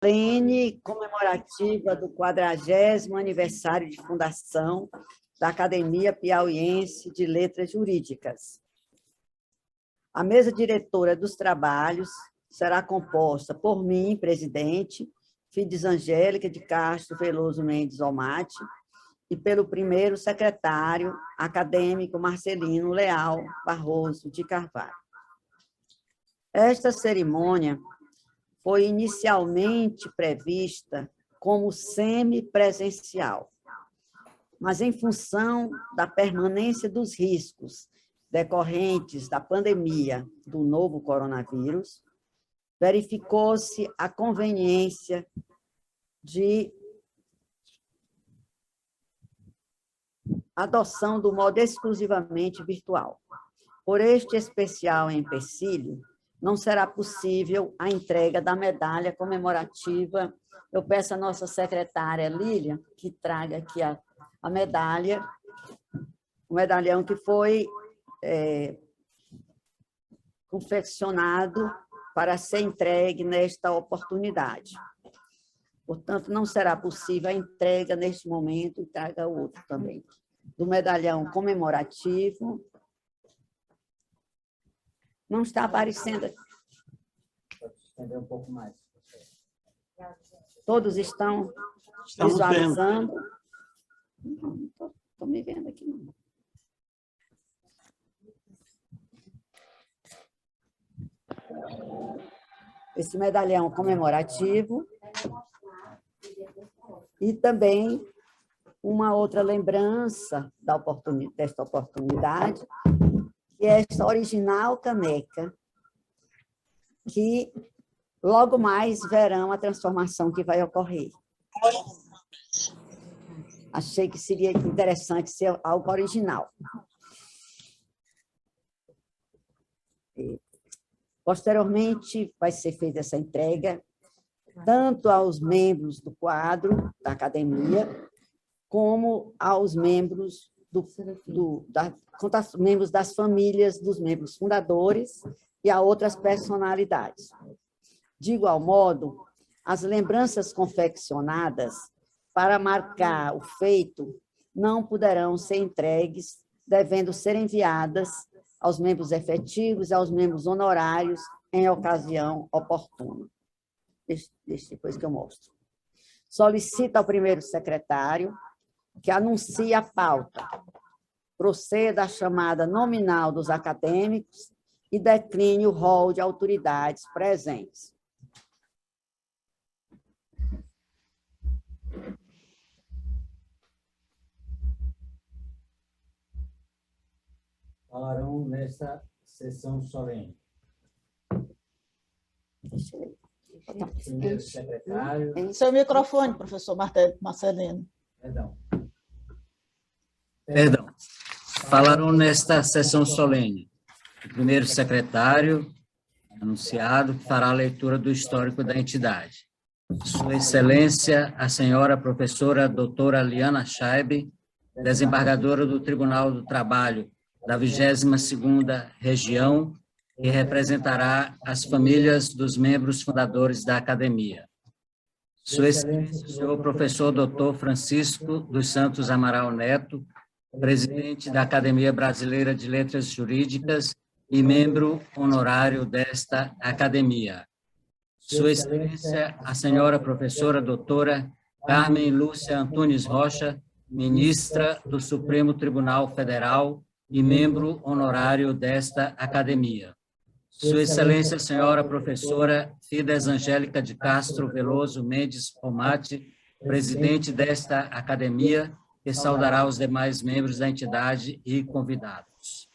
solene comemorativa do 40º aniversário de fundação da Academia Piauiense de Letras Jurídicas. A mesa diretora dos trabalhos será composta por mim, presidente, Fides Angélica de Castro Veloso Mendes Almaty, e pelo primeiro secretário acadêmico Marcelino Leal Barroso de Carvalho. Esta cerimônia foi inicialmente prevista como semipresencial, mas em função da permanência dos riscos decorrentes da pandemia do novo coronavírus, verificou-se a conveniência de adoção do modo exclusivamente virtual. Por este especial empecilho, não será possível a entrega da medalha comemorativa. Eu peço à nossa secretária Lília que traga aqui a medalha, o medalhão que foi confeccionado para ser entregue nesta oportunidade. Portanto, não será possível a entrega neste momento, e traga outro também, do medalhão comemorativo. Não está aparecendo aqui. Pode estender um pouco mais. Todos estão visualizando? Não estou me vendo aqui, não. Esse medalhão comemorativo e também uma outra lembrança desta oportunidade, que é esta original caneca, que logo mais verão a transformação que vai ocorrer. Achei que seria interessante ser algo original. Posteriormente, vai ser feita essa entrega, tanto aos membros do quadro da academia, como aos membros membros das famílias dos membros fundadores e a outras personalidades. De igual modo, as lembranças confeccionadas para marcar o feito não poderão ser entregues, devendo ser enviadas aos membros efetivos e aos membros honorários em ocasião oportuna. Deixa depois que eu mostro. Solicito ao primeiro secretário que anuncie a pauta, proceda à chamada nominal dos acadêmicos e decline o rol de autoridades presentes. Falarão nesta sessão solene. Deixa eu ver. Primeiro secretário. Seu microfone, professor Marcelino. Perdão. Falarão nesta sessão solene o primeiro secretário anunciado, que fará a leitura do histórico da entidade. Sua Excelência, a senhora professora doutora Liana Scheibe, desembargadora do Tribunal do Trabalho da 22ª Região, que representará as famílias dos membros fundadores da Academia. Sua Excelência, o senhor professor doutor Francisco dos Santos Amaral Neto, presidente da Academia Brasileira de Letras Jurídicas e membro honorário desta academia. Sua Excelência, a senhora professora doutora Carmen Lúcia Antunes Rocha, ministra do Supremo Tribunal Federal e membro honorário desta academia. Sua Excelência, a senhora professora Fides Angélica de Castro Veloso Mendes Almaty, presidente desta academia, que saudará os demais membros da entidade e convidados.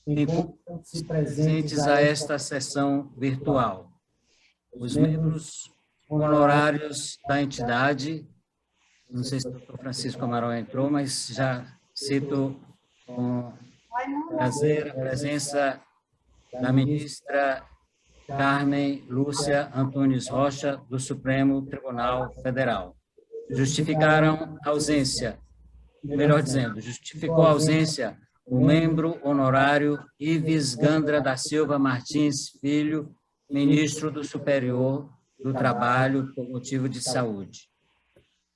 Encontram-se presentes a esta sessão virtual os membros honorários da entidade, não sei se o doutor Francisco Amaral entrou, mas já cito com prazer a presença da ministra Carmen Lúcia Antunes Rocha, do Supremo Tribunal Federal. Justificaram a ausência, melhor dizendo, justificou a ausência o membro honorário Ives Gandra da Silva Martins Filho, ministro do Superior do trabalho por motivo de saúde.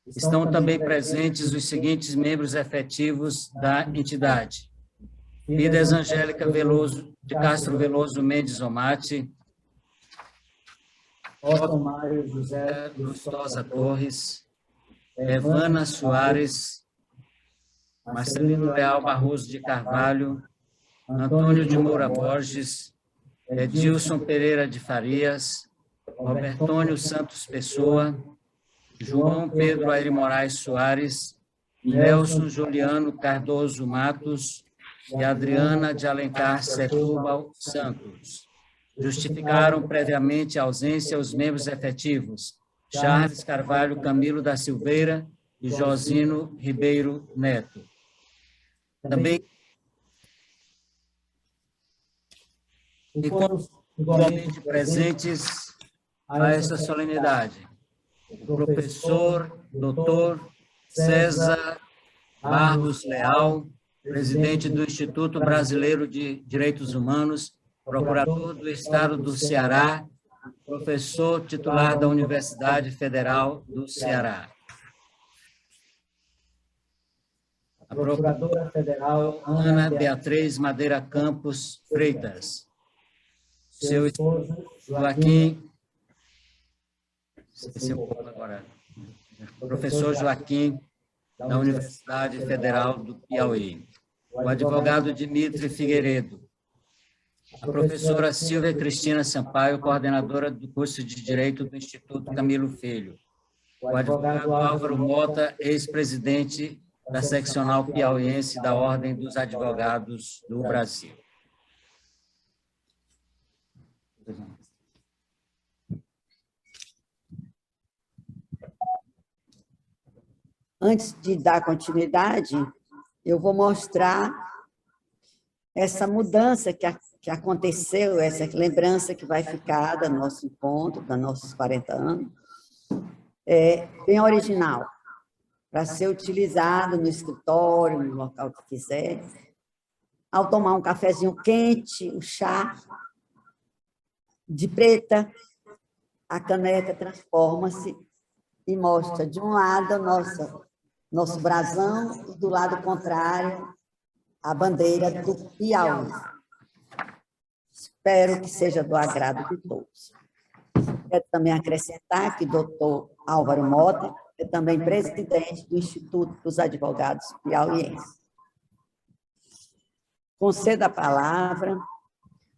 Estão também presentes os seguintes membros efetivos da entidade: Fides Angélica Veloso, de Castro Veloso Mendes Omati, Otto Mário José Lustosa Torres, Evana Soares, Marcelino Leal Barroso de Carvalho, Antônio de Moura Borges, Edilson Pereira de Farias, Robertônio Santos Pessoa, João Pedro Aire Moraes Soares, Nelson Juliano Cardoso Matos e Adriana de Alencar Setúbal Santos. Justificaram previamente a ausência os membros efetivos Charles Carvalho Camilo da Silveira e Josino Ribeiro Neto. Também igualmente presentes a esta solenidade o professor Dr. César Barros Leal, presidente do Instituto Brasileiro de Direitos Humanos, procurador do Estado do Ceará, professor titular da Universidade Federal do Ceará. A Procuradora Federal Ana Beatriz Madeira Campos Freitas. Seu esposo Joaquim, esqueci um pouco agora, professor Joaquim, da Universidade Federal do Piauí. O advogado Dimitri Figueiredo. A professora Silvia Cristina Sampaio, coordenadora do curso de Direito do Instituto Camilo Filho. O advogado Álvaro Mota, ex-presidente da seccional piauiense da Ordem dos Advogados do Brasil. Antes de dar continuidade, eu vou mostrar essa mudança que aconteceu, essa lembrança que vai ficar do nosso encontro, dos nossos 40 anos, bem original, para ser utilizado no escritório, no local que quiser. Ao tomar um cafezinho quente, o chá de preta, a caneca transforma-se e mostra, de um lado, nosso brasão, e do lado contrário, a bandeira do Piauí. Espero que seja do agrado de todos. Quero também acrescentar que o doutor Álvaro Mota é também presidente do Instituto dos Advogados Piauienses. Concedo a palavra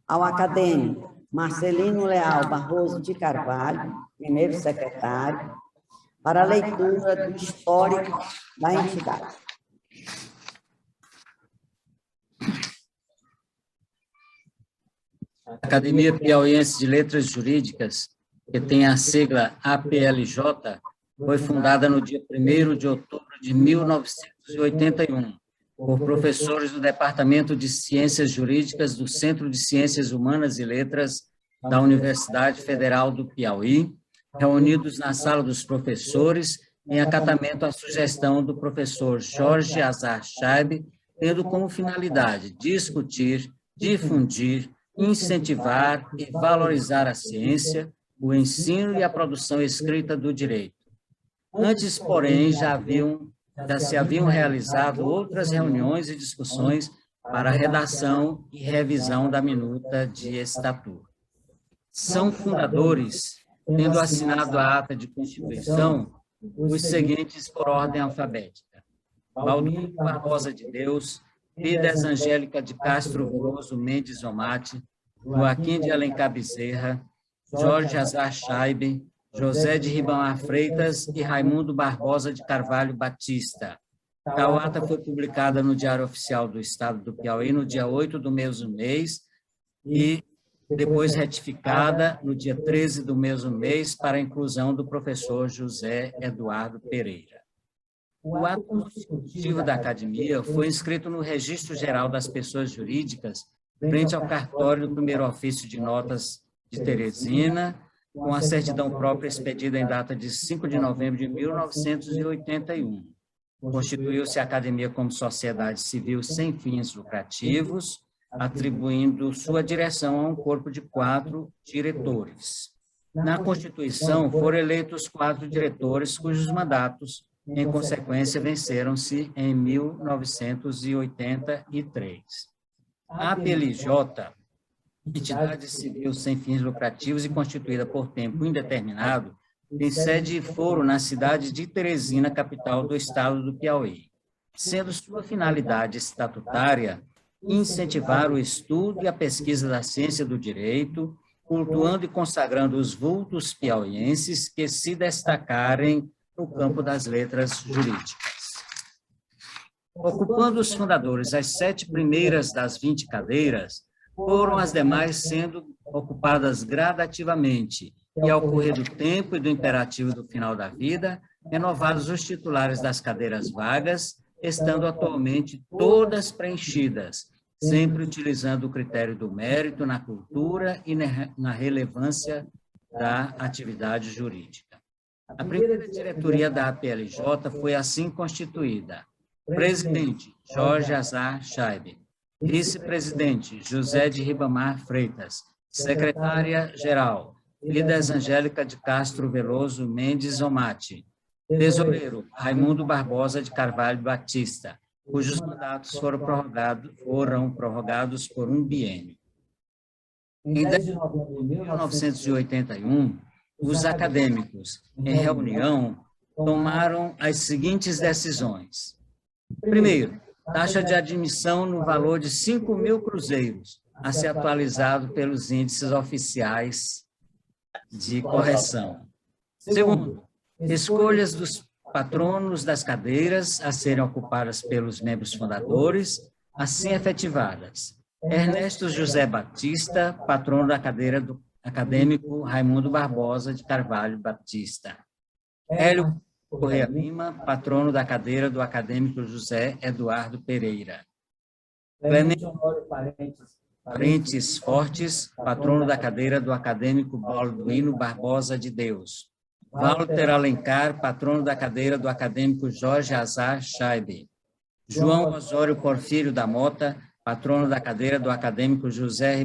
ao acadêmico Marcelino Leal Barroso de Carvalho, primeiro secretário, para a leitura do histórico da entidade. A Academia Piauiense de Letras Jurídicas, que tem a sigla APLJ, foi fundada no dia 1º de outubro de 1981, por professores do Departamento de Ciências Jurídicas do Centro de Ciências Humanas e Letras da Universidade Federal do Piauí, reunidos na Sala dos Professores, em acatamento à sugestão do professor Jorge Azar Chaib, tendo como finalidade discutir, difundir, incentivar e valorizar a ciência, o ensino e a produção escrita do direito. Antes, porém, já se haviam realizado outras reuniões e discussões para a redação e revisão da minuta de estatuto. São fundadores, tendo assinado a ata de constituição, os seguintes por ordem alfabética: Valdir Barbosa de Deus, Fides Angélica de Castro Veloso Mendes Omati, Joaquim de Alencar Bezerra, Jorge Azar Chaib, José de Ribamar Freitas e Raimundo Barbosa de Carvalho Batista. Tal ata foi publicada no Diário Oficial do Estado do Piauí no dia 8 do mesmo mês e depois retificada no dia 13 do mesmo mês para a inclusão do professor José Eduardo Pereira. O ato constitutivo da Academia foi inscrito no Registro Geral das Pessoas Jurídicas, frente ao cartório do primeiro ofício de notas de Teresina, com a certidão própria expedida em data de 5 de novembro de 1981. Constituiu-se a Academia como sociedade civil sem fins lucrativos, atribuindo sua direção a um corpo de 4 diretores. Na Constituição, foram eleitos 4 diretores, cujos mandatos, em consequência, venceram-se em 1983. A APLJ, entidade civil sem fins lucrativos e constituída por tempo indeterminado, tem sede e foro na cidade de Teresina, capital do estado do Piauí, sendo sua finalidade estatutária incentivar o estudo e a pesquisa da ciência do direito, cultuando e consagrando os vultos piauienses que se destacarem no campo das letras jurídicas. Ocupando os fundadores as 7 primeiras das 20 cadeiras, foram as demais sendo ocupadas gradativamente, e ao correr do tempo e do imperativo do final da vida, renovados os titulares das cadeiras vagas, estando atualmente todas preenchidas, sempre utilizando o critério do mérito na cultura e na relevância da atividade jurídica. A primeira diretoria da APLJ foi assim constituída: presidente, Jorge Azar Scheibe; vice-presidente, José de Ribamar Freitas; secretária-geral, Lides Angélica de Castro Veloso Mendes Omati; tesoureiro, Raimundo Barbosa de Carvalho Batista, cujos mandatos foram prorrogados por um biênio. Em 10 de novembro de 1981, os acadêmicos, em reunião, tomaram as seguintes decisões. Primeiro, taxa de admissão no valor de 5.000 cruzeiros, a ser atualizado pelos índices oficiais de correção. Segundo, escolhas dos patronos das cadeiras a serem ocupadas pelos membros fundadores, assim efetivadas. Ernesto José Batista, patrono da cadeira do acadêmico Raimundo Barbosa de Carvalho Batista. Hélio Correia Lima, patrono da cadeira do acadêmico José Eduardo Pereira. Clemente Honório Parentes Fortes, patrono da cadeira do acadêmico Balduino Barbosa de Deus. Walter Alencar, patrono da cadeira do acadêmico Jorge Azar Scheibe. João Osório Porfírio da Mota, patrono da cadeira do acadêmico José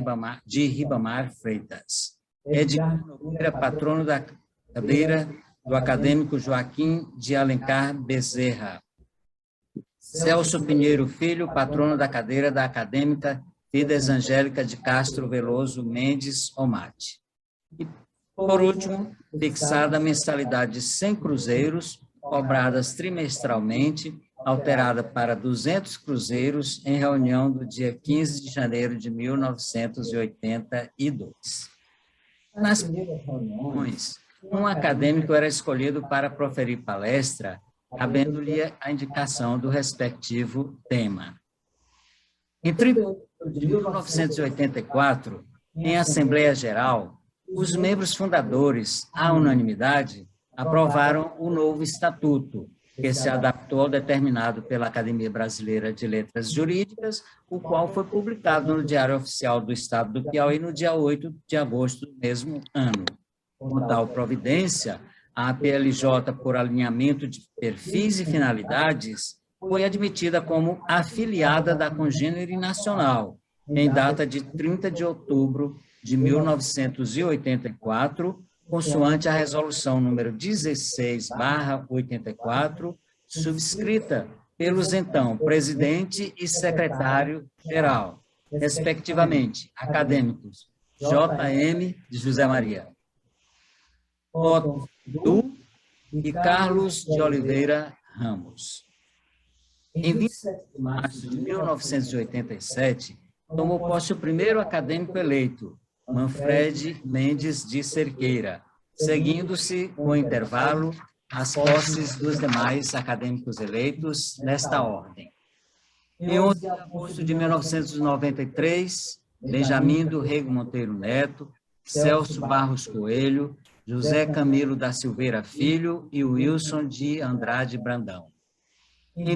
de Ribamar Freitas. Edgar Nogueira, patrono da cadeira do acadêmico Joaquim de Alencar Bezerra. Celso Pinheiro Filho, patrono da cadeira da acadêmica Lides Angélica de Castro Veloso Mendes Omati. E, por último, fixada a mensalidade de 100 cruzeiros, cobradas trimestralmente, alterada para 200 cruzeiros em reunião do dia 15 de janeiro de 1982. Nas primeiras reuniões, um acadêmico era escolhido para proferir palestra, cabendo-lhe a indicação do respectivo tema. Em 31 de 1984, em Assembleia Geral, os membros fundadores, à unanimidade, aprovaram o novo estatuto, que se adaptou ao determinado pela Academia Brasileira de Letras Jurídicas, o qual foi publicado no Diário Oficial do Estado do Piauí no dia 8 de agosto do mesmo ano. Com tal providência, a APLJ, por alinhamento de perfis e finalidades, foi admitida como afiliada da Congênere Nacional, em data de 30 de outubro de 1984, consoante a resolução número 16/84, subscrita pelos então presidente e secretário-geral, respectivamente, acadêmicos J.M. de José Maria, Otto Du e Carlos de Oliveira Ramos. Em 27 de março de 1987, tomou posse o primeiro acadêmico eleito, Manfred Mendes de Cerqueira, seguindo-se, com intervalo, as posses dos demais acadêmicos eleitos nesta ordem. Em 11 de agosto de 1993, Benjamin do Rego Monteiro Neto, Celso Barros Coelho, José Camilo da Silveira Filho e Wilson de Andrade Brandão. Em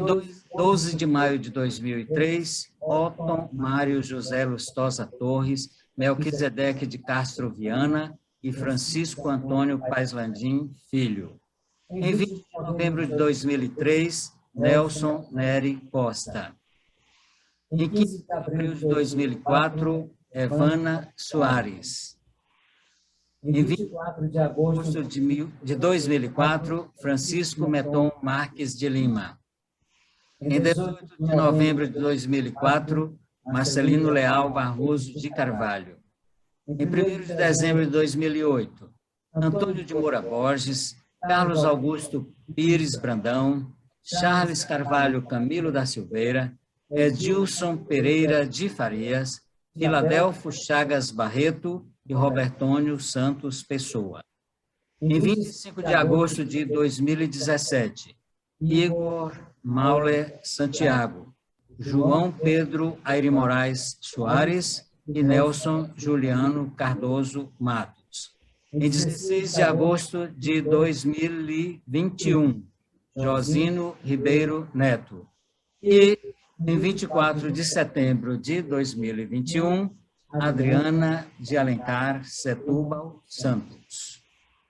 12 de maio de 2003, Otton Mário José Lustosa Torres, Melquisedeque de Castro Viana e Francisco Antônio Paes Landim Filho. Em 20 de novembro de 2003, Nelson Nery Costa. Em 15 de abril de 2004, Evana Soares. Em 24 de agosto de 2004, Francisco Meton Marques de Lima. Em 18 de novembro de 2004, Marcelino Leal Barroso de Carvalho. Em 1º de dezembro de 2008, Antônio de Moura Borges, Carlos Augusto Pires Brandão, Charles Carvalho Camilo da Silveira, Edilson Pereira de Farias, Filadelfo Chagas Barreto e Robertônio Santos Pessoa. Em 25 de agosto de 2017, Igor Mauler Santiago, João Pedro Aire Moraes Soares e Nelson Juliano Cardoso Matos. Em 16 de agosto de 2021, Josino Ribeiro Neto. E em 24 de setembro de 2021, Adriana de Alencar Setúbal Santos.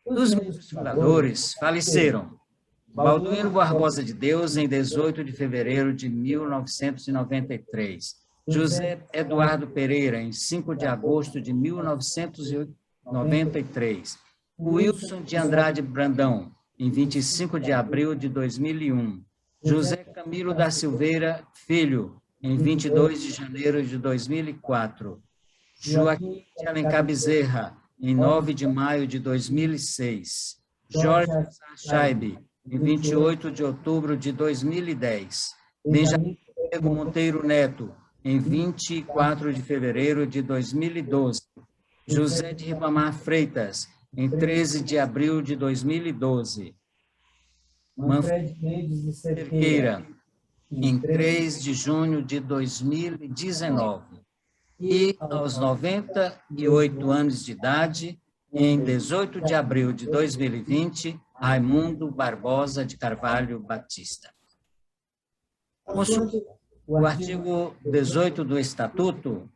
Os membros fundadores faleceram: Balduino Barbosa de Deus, em 18 de fevereiro de 1993. José Eduardo Pereira, em 5 de agosto de 1993. Wilson de Andrade Brandão, em 25 de abril de 2001. José Camilo da Silveira Filho, em 22 de janeiro de 2004. Joaquim de Alencar Bezerra, em 9 de maio de 2006. Jorge Scheibe, em 28 de outubro de 2010. Benjamin Monteiro Neto, em 24 de fevereiro de 2012. José de Ribamar Freitas, em 13 de abril de 2012. Manfred Mendes de Cerqueira, em 3 de junho de 2019. E, aos 98 anos de idade, em 18 de abril de 2020, Raimundo Barbosa de Carvalho Batista. Consulta o artigo 18 do Estatuto,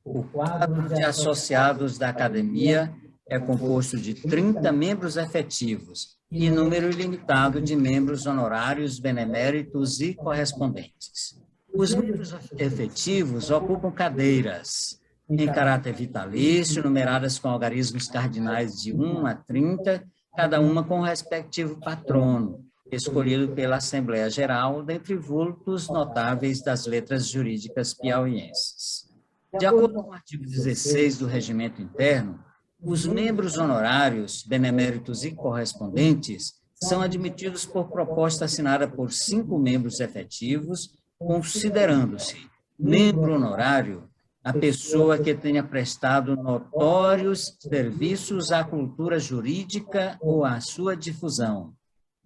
o quadro de associados da Academia é composto de 30 membros efetivos e número ilimitado de membros honorários, beneméritos e correspondentes. Os membros efetivos ocupam cadeiras em caráter vitalício, numeradas com algarismos cardinais de 1 a 30, cada uma com o respectivo patrono, escolhido pela Assembleia Geral, dentre vultos notáveis das letras jurídicas piauienses. De acordo com o artigo 16 do Regimento Interno, os membros honorários, beneméritos e correspondentes são admitidos por proposta assinada por 5 membros efetivos, considerando-se membro honorário a pessoa que tenha prestado notórios serviços à cultura jurídica ou à sua difusão.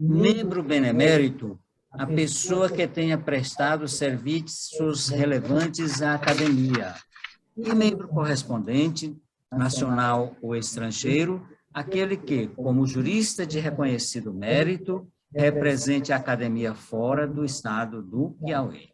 Membro benemérito, a pessoa que tenha prestado serviços relevantes à academia. E membro correspondente, nacional ou estrangeiro, aquele que, como jurista de reconhecido mérito, represente a academia fora do estado do Piauí.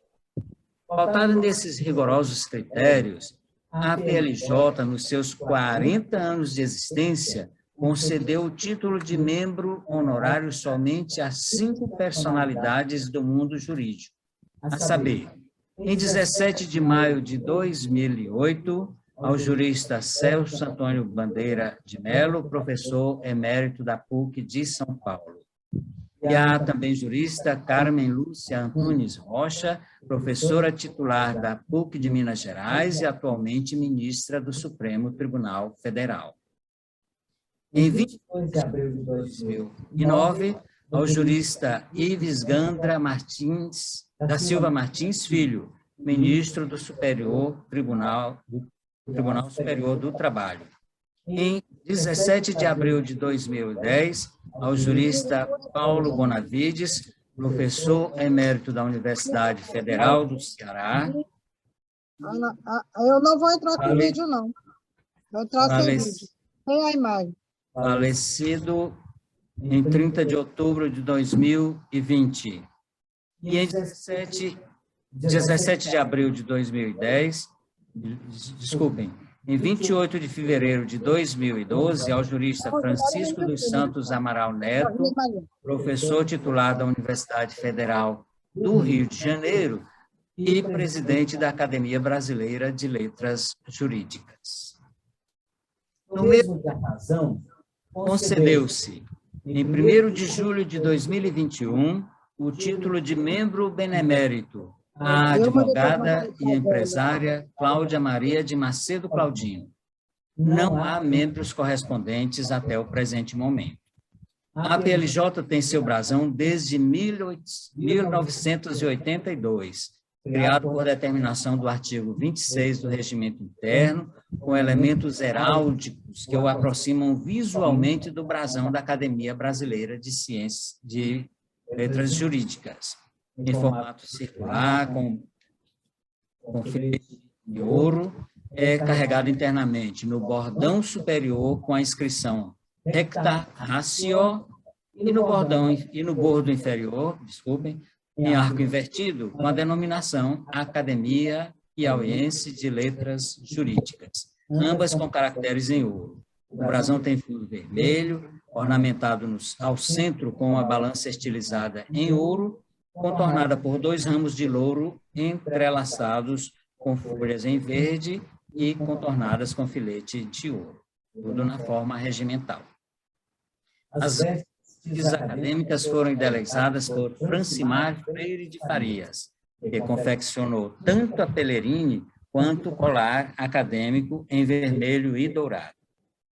Pautado nesses rigorosos critérios, a PLJ, nos seus 40 anos de existência, concedeu o título de membro honorário somente a 5 personalidades do mundo jurídico, a saber, em 17 de maio de 2008, ao jurista Celso Antônio Bandeira de Mello, professor emérito da PUC de São Paulo. E a também jurista Carmen Lúcia Antunes Rocha, professora titular da PUC de Minas Gerais e atualmente ministra do Supremo Tribunal Federal. Em 22 de abril de 2009, ao jurista Ives Gandra Martins, da Silva Martins Filho, ministro do Tribunal Superior do Trabalho. Em 17 de abril de 2010, ao jurista Paulo Bonavides, professor emérito da Universidade Federal do Ceará. Eu não vou entrar com vídeo, não. Vou entrar sem vídeo. Sem a imagem. Falecido em 30 de outubro de 2020. E em 17 de abril de 2010, desculpem, em 28 de fevereiro de 2012, ao jurista Francisco dos Santos Amaral Neto, professor titular da Universidade Federal do Rio de Janeiro e presidente da Academia Brasileira de Letras Jurídicas. No mesmo diapasão, concedeu-se, em 1º de julho de 2021, o título de membro benemérito à advogada e empresária Cláudia Maria de Macedo Claudino. Não há membros correspondentes até o presente momento. A APLJ tem seu brasão desde 1982, criado por determinação do artigo 26 do Regimento Interno, com elementos heráldicos que o aproximam visualmente do brasão da Academia Brasileira de Ciências de Letras Jurídicas, em formato circular, com filete de ouro, carregado internamente no bordão superior com a inscrição recta ratio e no bordo inferior, desculpem, em arco invertido, com a denominação Academia Piauiense de Letras Jurídicas, ambas com caracteres em ouro. O brasão tem fundo vermelho, ornamentado ao centro com uma balança estilizada em ouro, contornada por 2 ramos de louro entrelaçados com folhas em verde e contornadas com filete de ouro, tudo na forma regimental. As vestes acadêmicas foram idealizadas por Francimar Freire de Farias, que confeccionou tanto a pelerine quanto o colar acadêmico em vermelho e dourado.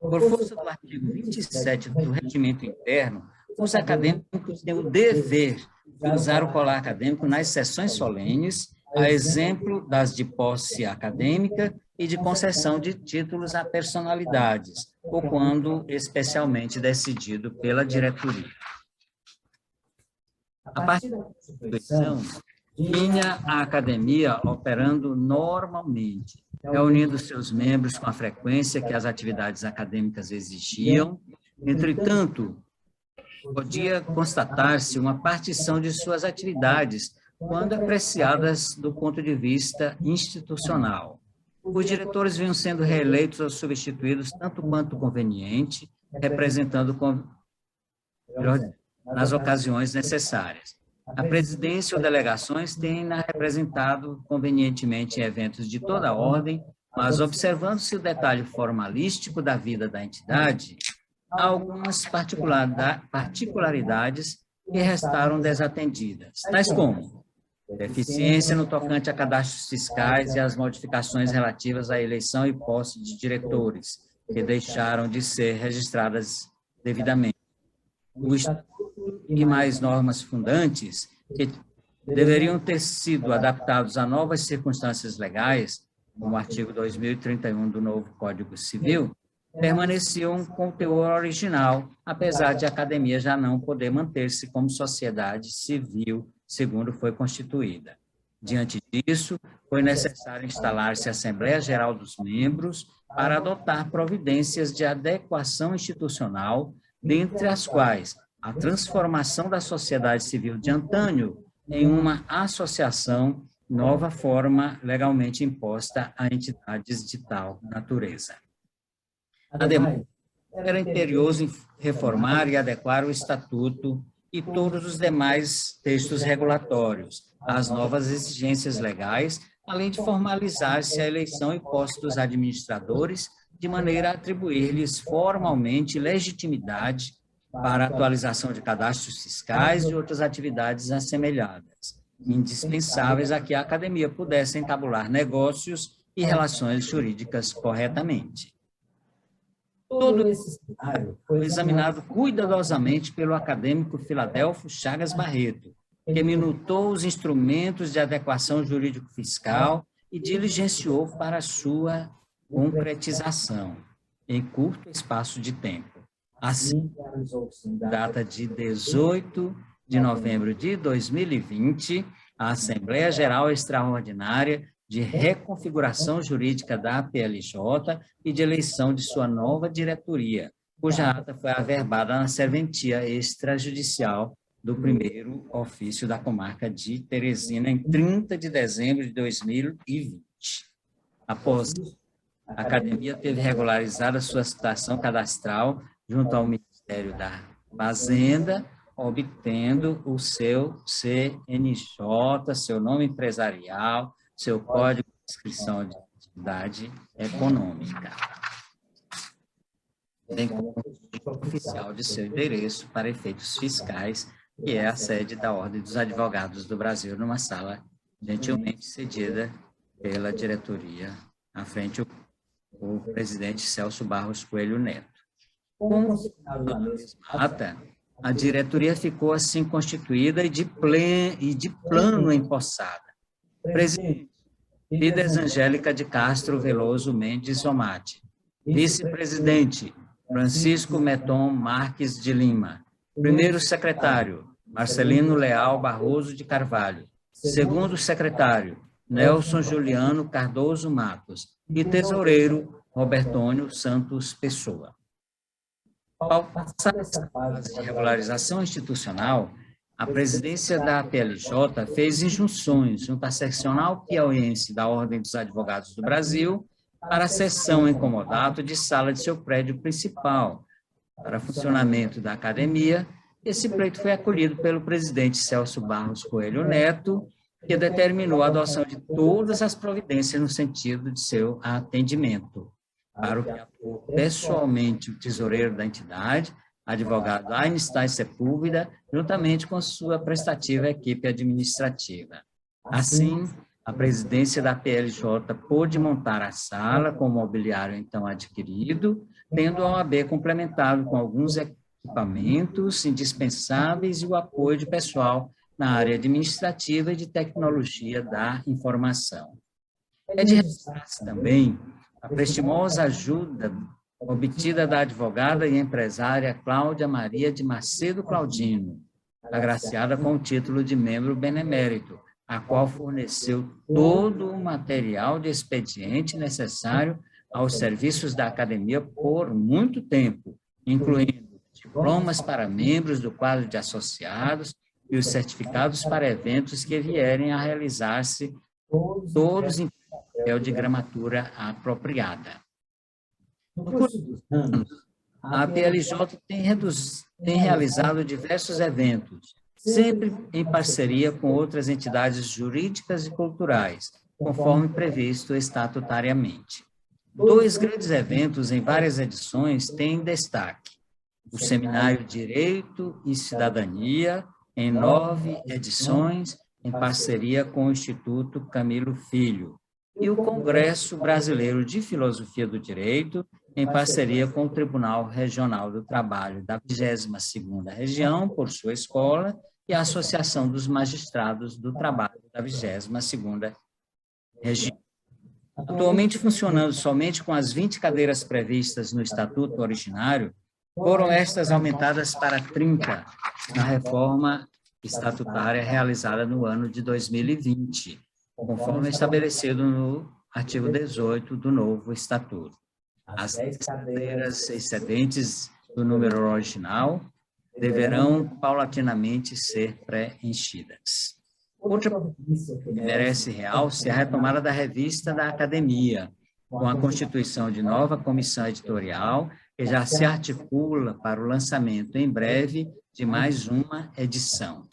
Por força do artigo 27 do Regimento Interno, os acadêmicos têm o dever de usar o colar acadêmico nas sessões solenes, a exemplo das de posse acadêmica e de concessão de títulos a personalidades, ou quando especialmente decidido pela diretoria. A partir da Constituição, tinha a academia operando normalmente, reunindo seus membros com a frequência que as atividades acadêmicas exigiam. Entretanto, podia constatar-se uma partição de suas atividades quando apreciadas do ponto de vista institucional. Os diretores vinham sendo reeleitos ou substituídos tanto quanto conveniente, representando nas ocasiões necessárias. A presidência ou delegações têm representado convenientemente em eventos de toda a ordem, mas observando-se o detalhe formalístico da vida da entidade, há algumas particularidades que restaram desatendidas, tais como deficiência no tocante a cadastros fiscais e as modificações relativas à eleição e posse de diretores, que deixaram de ser registradas devidamente. O Estatuto e mais normas fundantes, que deveriam ter sido adaptados a novas circunstâncias legais, como o artigo 2031 do novo Código Civil, permaneciam com o teor original, apesar de a academia já não poder manter-se como sociedade civil, segundo foi constituída. Diante disso, foi necessário instalar-se a Assembleia Geral dos Membros para adotar providências de adequação institucional, dentre as quais a transformação da sociedade civil de antânio em uma associação, nova forma legalmente imposta a entidades de tal natureza. Ademais, era imperioso reformar e adequar o Estatuto e todos os demais textos regulatórios às novas exigências legais, além de formalizar-se a eleição e posse dos administradores, de maneira a atribuir-lhes formalmente legitimidade para a atualização de cadastros fiscais e outras atividades assemelhadas, indispensáveis a que a academia pudesse entabular negócios e relações jurídicas corretamente. Todo esse cenário foi examinado cuidadosamente pelo acadêmico Filadelfo Chagas Barreto, que minutou os instrumentos de adequação jurídico-fiscal e diligenciou para sua concretização em curto espaço de tempo. Assim, realizou-se em data de 18 de novembro de 2020, a Assembleia Geral Extraordinária de Reconfiguração Jurídica da APLJ e de eleição de sua nova diretoria, cuja ata foi averbada na serventia extrajudicial do primeiro ofício da comarca de Teresina, em 30 de dezembro de 2020. Após isso, a academia teve regularizada sua situação cadastral junto ao Ministério da Fazenda, obtendo o seu CNJ, seu nome empresarial, seu código de inscrição de atividade econômica. bem como oficial de seu endereço para efeitos fiscais, que é a sede da Ordem dos Advogados do Brasil, numa sala gentilmente cedida pela diretoria, à frente o presidente Celso Barros Coelho Neto. Como na mesma ata, a diretoria ficou assim constituída e de plano empossada. Presidente, Fides Angélica de Castro Veloso Mendes Omati. Vice-presidente, Francisco Meton Marques de Lima. Primeiro secretário, Marcelino Leal Barroso de Carvalho. Segundo secretário, Nelson Juliano Cardoso Matos. E tesoureiro, Robertônio Santos Pessoa. Ao passar essa fase de regularização institucional, a presidência da PLJ fez injunções junto à seccional piauiense da Ordem dos Advogados do Brasil para a cessão em comodato de sala de seu prédio principal para funcionamento da academia. Esse pleito foi acolhido pelo presidente Celso Barros Coelho Neto, que determinou a adoção de todas as providências no sentido de seu atendimento, para o que atuou pessoalmente o tesoureiro da entidade, advogado Einstein Sepúlveda, juntamente com sua prestativa equipe administrativa. Assim, a presidência da PLJ pôde montar a sala com o mobiliário então adquirido, tendo a OAB complementado com alguns equipamentos indispensáveis e o apoio de pessoal na área administrativa e de tecnologia da informação. É de registrar-se também a prestimosa ajuda obtida da advogada e empresária Cláudia Maria de Macedo Claudino, agraciada com o título de membro benemérito, a qual forneceu todo o material de expediente necessário aos serviços da academia por muito tempo, incluindo diplomas para membros do quadro de associados e os certificados para eventos que vierem a realizar-se, todos em papel de gramatura apropriada. No curso dos anos, a PLJ tem realizado diversos eventos, sempre em parceria com outras entidades jurídicas e culturais, conforme previsto estatutariamente. 2 grandes eventos em várias edições têm destaque: o Seminário Direito e Cidadania, em 9 edições, em parceria com o Instituto Camilo Filho, e o Congresso Brasileiro de Filosofia do Direito, em parceria com o Tribunal Regional do Trabalho da 22ª Região, por sua escola, e a Associação dos Magistrados do Trabalho da 22ª Região. Atualmente funcionando somente com as 20 cadeiras previstas no Estatuto originário, foram estas aumentadas para 30 na reforma estatutária realizada no ano de 2020, conforme estabelecido no artigo 18 do novo Estatuto. As 10 cadeiras excedentes do número original deverão paulatinamente ser preenchidas. Outra providência que merece realce é a retomada da revista da Academia, com a constituição de nova comissão editorial, que já se articula para o lançamento em breve de mais uma edição.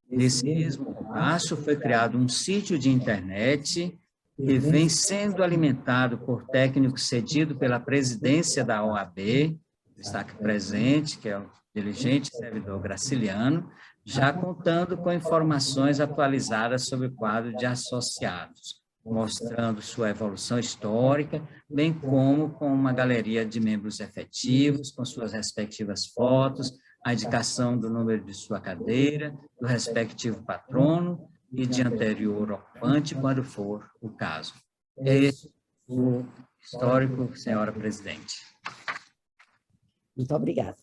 Nesse mesmo compasso, foi criado um sítio de internet que vem sendo alimentado por técnico cedido pela presidência da OAB, destaque presente, que é o diligente servidor Graciliano, já contando com informações atualizadas sobre o quadro de associados, mostrando sua evolução histórica, bem como com uma galeria de membros efetivos, com suas respectivas fotos, a indicação do número de sua cadeira, do respectivo patrono e de anterior ocupante, quando for o caso. É esse o histórico, senhora presidente. Muito obrigada.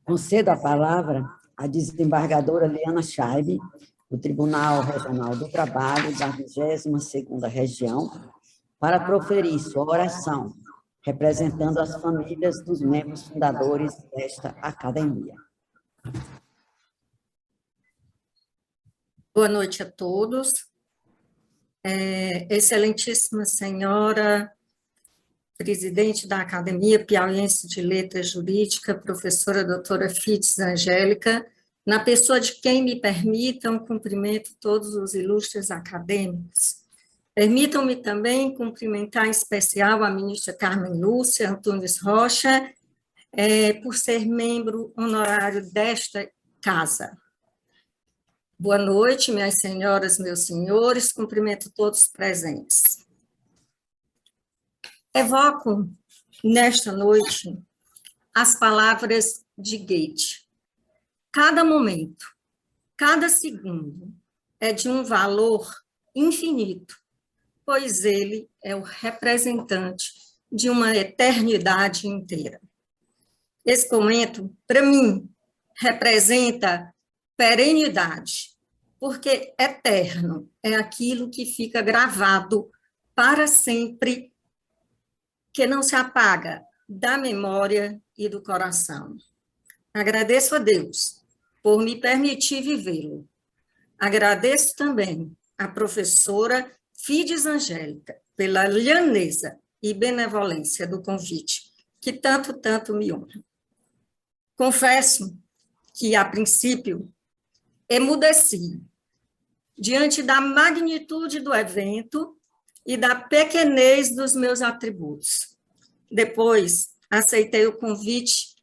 Concedo a palavra à desembargadora Liana Scheibe, do Tribunal Regional do Trabalho da 22ª Região, para proferir sua oração, representando as famílias dos membros fundadores desta academia. Boa noite a todos. Excelentíssima senhora presidente da Academia Piauiense de Letras Jurídica, professora doutora Fides Angélica, na pessoa de quem me permitam, cumprimento todos os ilustres acadêmicos. Permitam-me também cumprimentar em especial a ministra Carmen Lúcia Antunes Rocha, por ser membro honorário desta casa. Boa noite, minhas senhoras, meus senhores, cumprimento todos os presentes. Evoco, nesta noite, as palavras de Goethe. Cada momento, cada segundo é de um valor infinito, pois ele é o representante de uma eternidade inteira. Esse momento, para mim, representa perenidade, porque eterno é aquilo que fica gravado para sempre, que não se apaga da memória e do coração. Agradeço a Deus por me permitir vivê-lo. Agradeço também à professora Fides Angélica pela lhaneza e benevolência do convite, que tanto me honra. Confesso que, a princípio, emudeci diante da magnitude do evento e da pequenez dos meus atributos. Depois, aceitei o convite,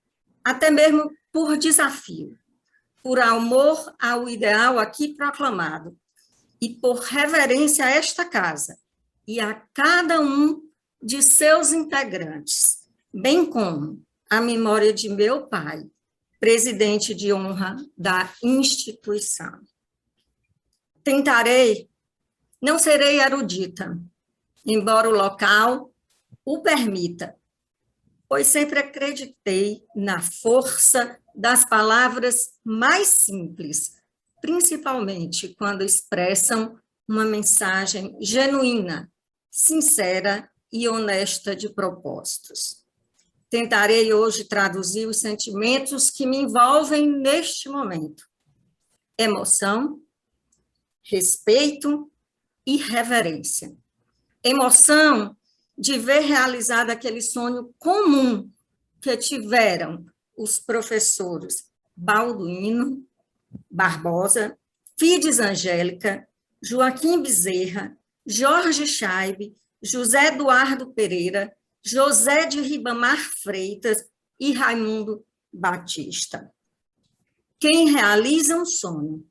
até mesmo por desafio, por amor ao ideal aqui proclamado e por reverência a esta casa e a cada um de seus integrantes, bem como a memória de meu pai, presidente de honra da instituição. Tentarei, não serei erudita, embora o local o permita, pois sempre acreditei na força das palavras mais simples, principalmente quando expressam uma mensagem genuína, sincera e honesta de propósitos. Tentarei hoje traduzir os sentimentos que me envolvem neste momento: emoção, respeito e reverência. Emoção de ver realizado aquele sonho comum que tiveram os professores Balduino Barbosa, Fides Angélica, Joaquim Bezerra, Jorge Scheibe, José Eduardo Pereira, José de Ribamar Freitas e Raimundo Batista. Quem realiza um sonho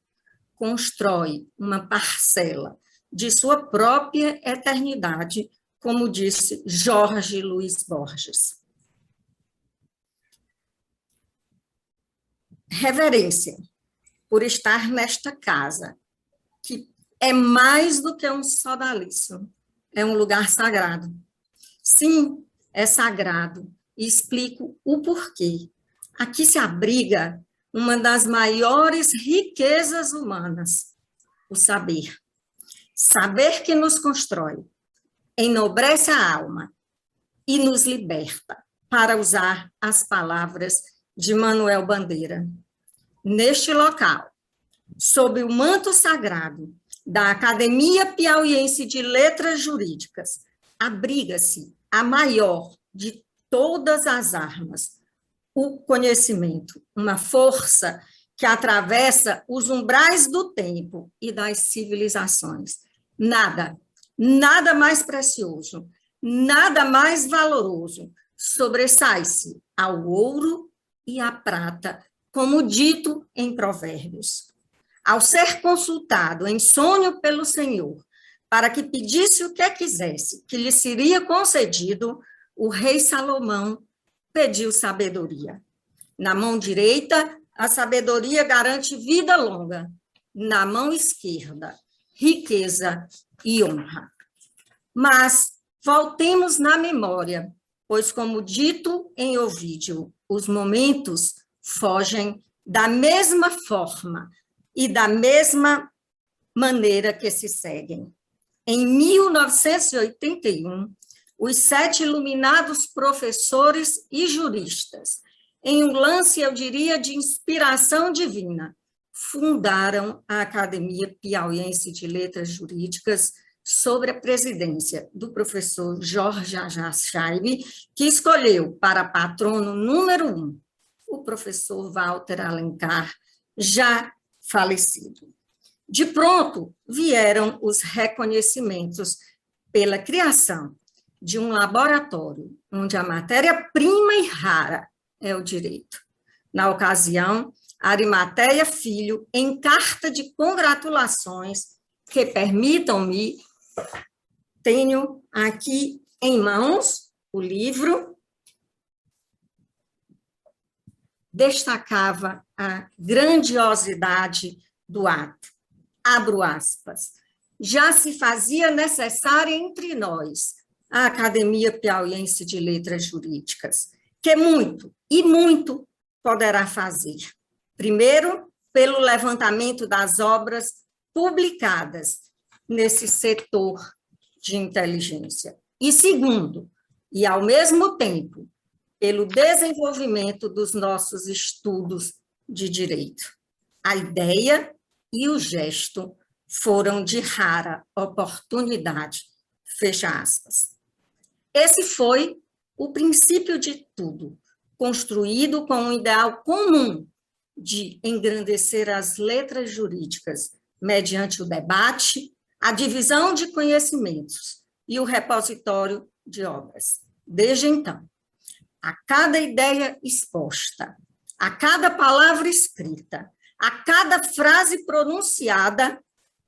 constrói uma parcela de sua própria eternidade, como disse Jorge Luiz Borges. Reverência por estar nesta casa, que é mais do que um sodalício, é um lugar sagrado. Sim, é sagrado, e explico o porquê. Aqui se abriga uma das maiores riquezas humanas, o saber. Saber que nos constrói, enobrece a alma e nos liberta, para usar as palavras de Manuel Bandeira. Neste local, sob o manto sagrado da Academia Piauiense de Letras Jurídicas, abriga-se a maior de todas as armas, o conhecimento, uma força que atravessa os umbrais do tempo e das civilizações. Nada mais precioso, nada mais valoroso sobressai-se ao ouro e à prata, como dito em Provérbios. Ao ser consultado em sonho pelo Senhor, para que pedisse o que quisesse, que lhe seria concedido, o rei Salomão pediu sabedoria. Na mão direita, a sabedoria garante vida longa. Na mão esquerda, riqueza e honra. Mas voltemos na memória, pois, como dito em Ovídio, os momentos fogem da mesma forma e da mesma maneira que se seguem. Em 1981, os 7 iluminados professores e juristas, em um lance, eu diria, de inspiração divina, fundaram a Academia Piauiense de Letras Jurídicas sob a presidência do professor Jorge Scheibe, que escolheu para patrono número 1 o professor Walter Alencar, já falecido. De pronto, vieram os reconhecimentos pela criação de um laboratório onde a matéria-prima e rara é o direito. Na ocasião, Arimateia Filho, em carta de congratulações, que permitam-me, tenho aqui em mãos o livro, destacava a grandiosidade do ato. Abro aspas. Já se fazia necessária entre nós, a Academia Piauiense de Letras Jurídicas, que muito, e muito, poderá fazer. Primeiro, pelo levantamento das obras publicadas nesse setor de inteligência. E segundo, e ao mesmo tempo, pelo desenvolvimento dos nossos estudos de direito. A ideia e o gesto foram de rara oportunidade, fecha aspas. Esse foi o princípio de tudo, construído com um ideal comum de engrandecer as letras jurídicas mediante o debate, a divisão de conhecimentos e o repositório de obras. Desde então, a cada ideia exposta, a cada palavra escrita, a cada frase pronunciada,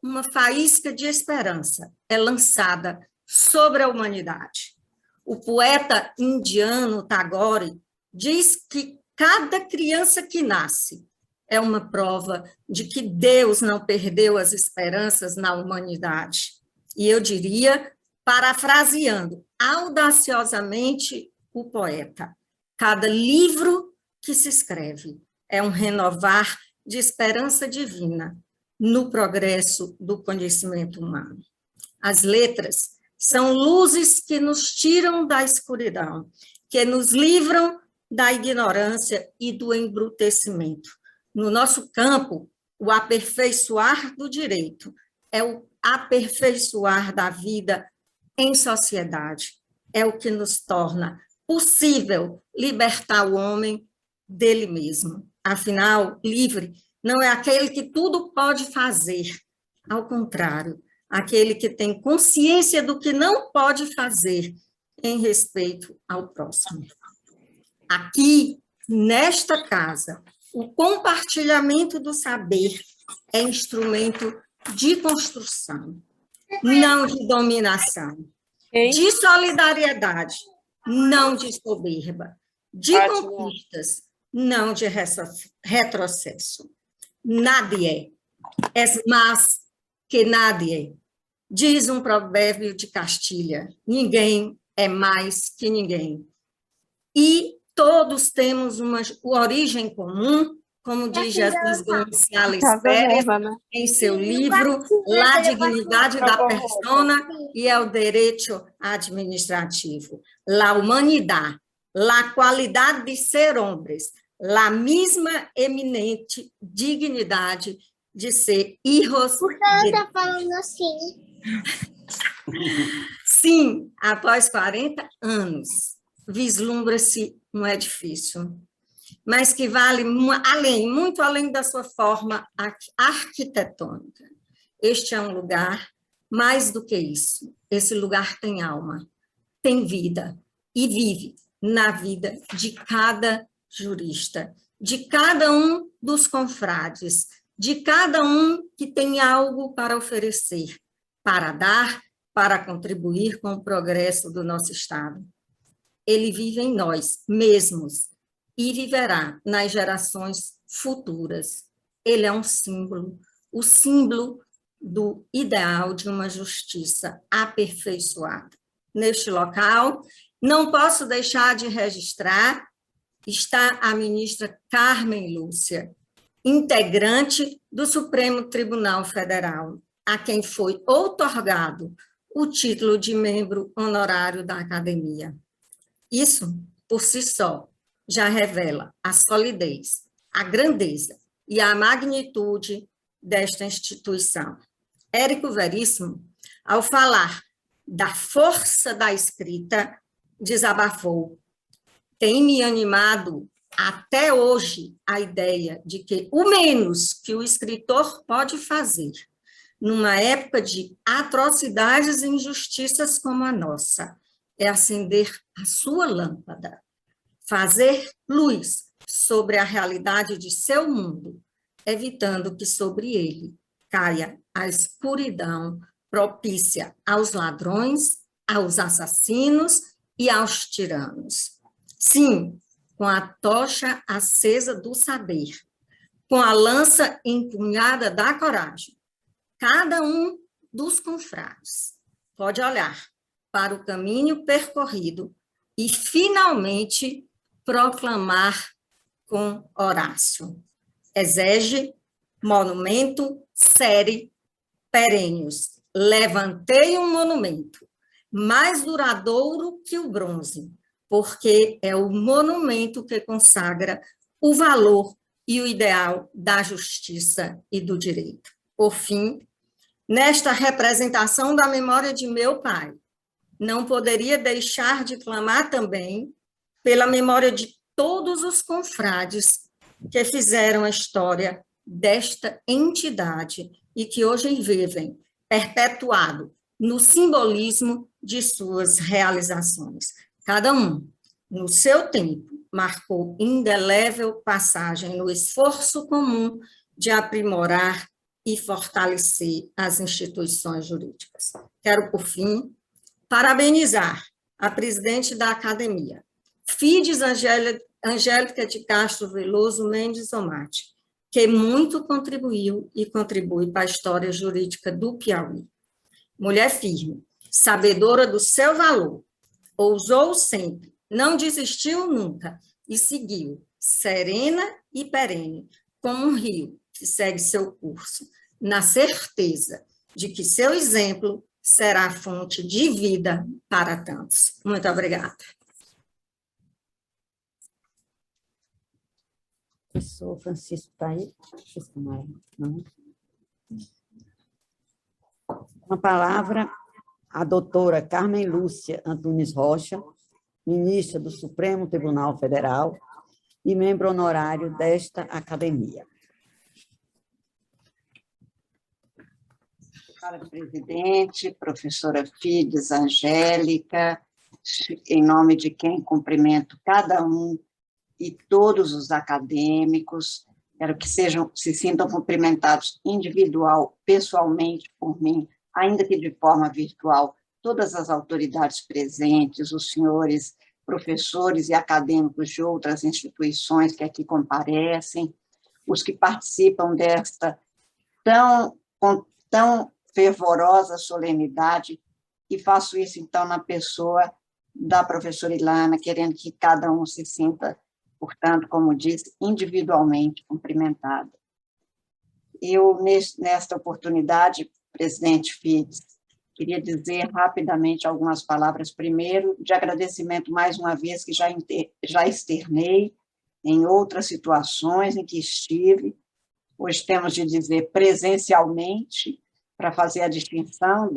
uma faísca de esperança é lançada sobre a humanidade. O poeta indiano Tagore diz que cada criança que nasce é uma prova de que Deus não perdeu as esperanças na humanidade. E eu diria, parafraseando audaciosamente o poeta, cada livro que se escreve é um renovar de esperança divina no progresso do conhecimento humano. As letras são luzes que nos tiram da escuridão, que nos livram da ignorância e do embrutecimento. No nosso campo, o aperfeiçoar do direito é o aperfeiçoar da vida em sociedade, é o que nos torna possível libertar o homem dele mesmo. Afinal, livre não é aquele que tudo pode fazer, ao contrário, aquele que tem consciência do que não pode fazer em respeito ao próximo. Aqui, nesta casa, o compartilhamento do saber é instrumento de construção, não de dominação, de solidariedade, não de soberba, de conquistas, não de retrocesso. Nadie es más que nadie, diz um provérbio de Castilha. Ninguém é mais que ninguém. E todos temos uma origem comum, como diz Jesus Gonçalves Pérez em seu livro La Dignidade da Persona e el Derecho Administrativo. La humanidad, la qualidade de ser hombres, la misma eminente dignidade de ser hijos de Deus. Por que está falando assim? Sim, após 40 anos, vislumbra-se um edifício, mas que vale além, muito além da sua forma arquitetônica. Este é um lugar mais do que isso. Esse lugar tem alma, tem vida e vive na vida de cada jurista, de cada um dos confrades, de cada um que tem algo para oferecer, para dar, para contribuir com o progresso do nosso Estado. Ele vive em nós mesmos e viverá nas gerações futuras. Ele é um símbolo, o símbolo do ideal de uma justiça aperfeiçoada. Neste local, não posso deixar de registrar, está a ministra Carmen Lúcia, integrante do Supremo Tribunal Federal, a quem foi outorgado o título de membro honorário da Academia. Isso, por si só, já revela a solidez, a grandeza e a magnitude desta instituição. Érico Veríssimo, ao falar da força da escrita, desabafou: tem me animado até hoje a ideia de que o menos que o escritor pode fazer numa época de atrocidades e injustiças como a nossa, é acender a sua lâmpada, fazer luz sobre a realidade de seu mundo, evitando que sobre ele caia a escuridão propícia aos ladrões, aos assassinos e aos tiranos. Sim, com a tocha acesa do saber, com a lança empunhada da coragem, cada um dos confrades pode olhar para o caminho percorrido e, finalmente, proclamar com Horácio. Exege, monumento, série, perênios. Levantei um monumento, mais duradouro que o bronze, porque é o monumento que consagra o valor e o ideal da justiça e do direito. Por fim, nesta representação da memória de meu pai, não poderia deixar de clamar também pela memória de todos os confrades que fizeram a história desta entidade e que hoje vivem perpetuado no simbolismo de suas realizações. Cada um, no seu tempo, marcou indelével passagem no esforço comum de aprimorar e fortalecer as instituições jurídicas. Quero, por fim, parabenizar a presidente da academia, Fides Angélica de Castro Veloso Mendes Omati, que muito contribuiu e contribui para a história jurídica do Piauí. Mulher firme, sabedora do seu valor, ousou sempre, não desistiu nunca e seguiu, serena e perene, como um rio que segue seu curso, na certeza de que seu exemplo será fonte de vida para tantos. Muito obrigada. Professor Francisco está aí? Não. Com a palavra, a doutora Carmen Lúcia Antunes Rocha, ministra do Supremo Tribunal Federal e membro honorário desta academia. Senhora presidente, professora Fides Angélica, em nome de quem cumprimento cada um e todos os acadêmicos, quero que se sintam cumprimentados pessoalmente por mim, ainda que de forma virtual, todas as autoridades presentes, os senhores professores e acadêmicos de outras instituições que aqui comparecem, os que participam desta tão fervorosa solenidade, e faço isso, então, na pessoa da professora Ilana, querendo que cada um se sinta, portanto, como disse, individualmente cumprimentado. Eu, nesta oportunidade, presidente Fides, queria dizer rapidamente algumas palavras, primeiro, de agradecimento mais uma vez, que já externei em outras situações em que estive, hoje temos de dizer presencialmente, para fazer a distinção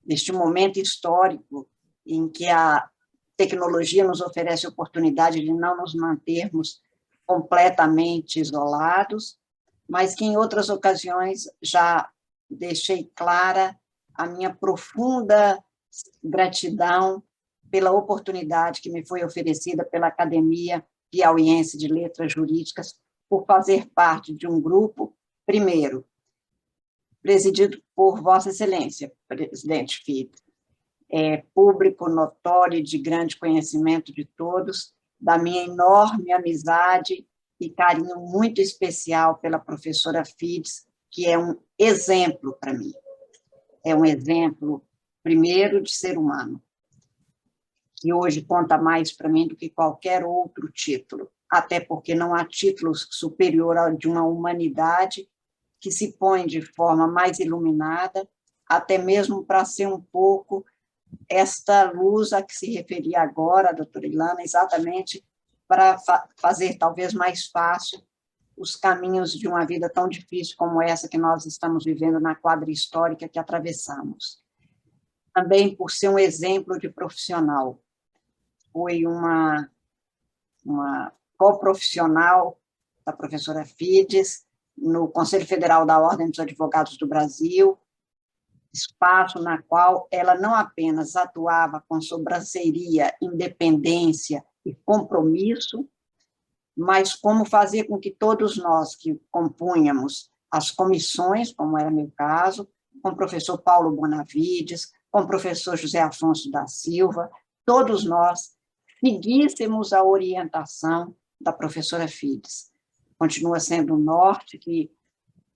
deste momento histórico em que a tecnologia nos oferece a oportunidade de não nos mantermos completamente isolados, mas que em outras ocasiões já deixei clara a minha profunda gratidão pela oportunidade que me foi oferecida pela Academia Piauiense de Letras Jurídicas por fazer parte de um grupo, primeiro, presidido por Vossa Excelência, presidente Fides, público notório e de grande conhecimento de todos, da minha enorme amizade e carinho muito especial pela professora Fides, que é um exemplo para mim. É um exemplo, primeiro, de ser humano, que hoje conta mais para mim do que qualquer outro título, até porque não há título superior ao de uma humanidade que se põe de forma mais iluminada, até mesmo para ser um pouco esta luz a que se referia agora a doutora Ilana, exatamente para fazer talvez mais fácil os caminhos de uma vida tão difícil como essa que nós estamos vivendo na quadra histórica que atravessamos. Também por ser um exemplo de profissional. Foi uma coprofissional da professora Fides, no Conselho Federal da Ordem dos Advogados do Brasil, espaço na qual ela não apenas atuava com sobranceria, independência e compromisso, mas como fazer com que todos nós que compunhamos as comissões, como era meu caso, com o professor Paulo Bonavides, com o professor José Afonso da Silva, todos nós seguíssemos a orientação da professora Fides. Continua sendo o norte que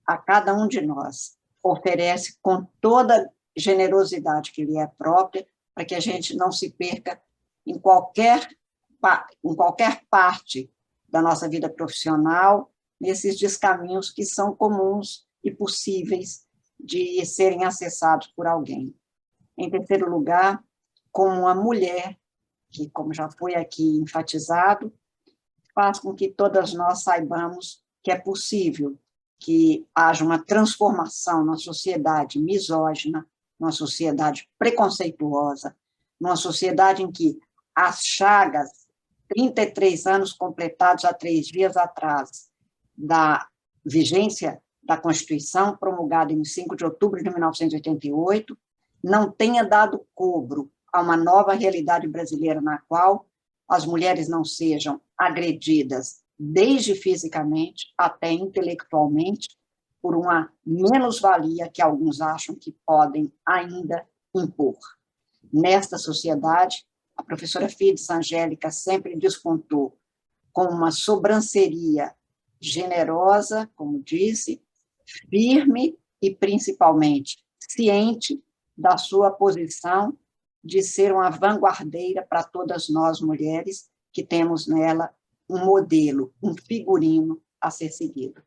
a cada um de nós oferece com toda generosidade que lhe é própria, para que a gente não se perca em qualquer parte da nossa vida profissional, nesses descaminhos que são comuns e possíveis de serem acessados por alguém. Em terceiro lugar, como uma mulher, que, como já foi aqui enfatizado, faz com que todas nós saibamos que é possível que haja uma transformação na sociedade misógina, numa sociedade preconceituosa, numa sociedade em que as chagas, 33 anos completados há 3 dias atrás, da vigência da Constituição, promulgada em 5 de outubro de 1988, não tenha dado cobro a uma nova realidade brasileira na qual as mulheres não sejam agredidas desde fisicamente até intelectualmente por uma menos-valia que alguns acham que podem ainda impor. Nesta sociedade, a professora Fides Angélica sempre despontou com uma sobranceria generosa, como disse, firme e principalmente ciente da sua posição de ser uma vanguardeira para todas nós mulheres que temos nela um modelo, um figurino a ser seguido.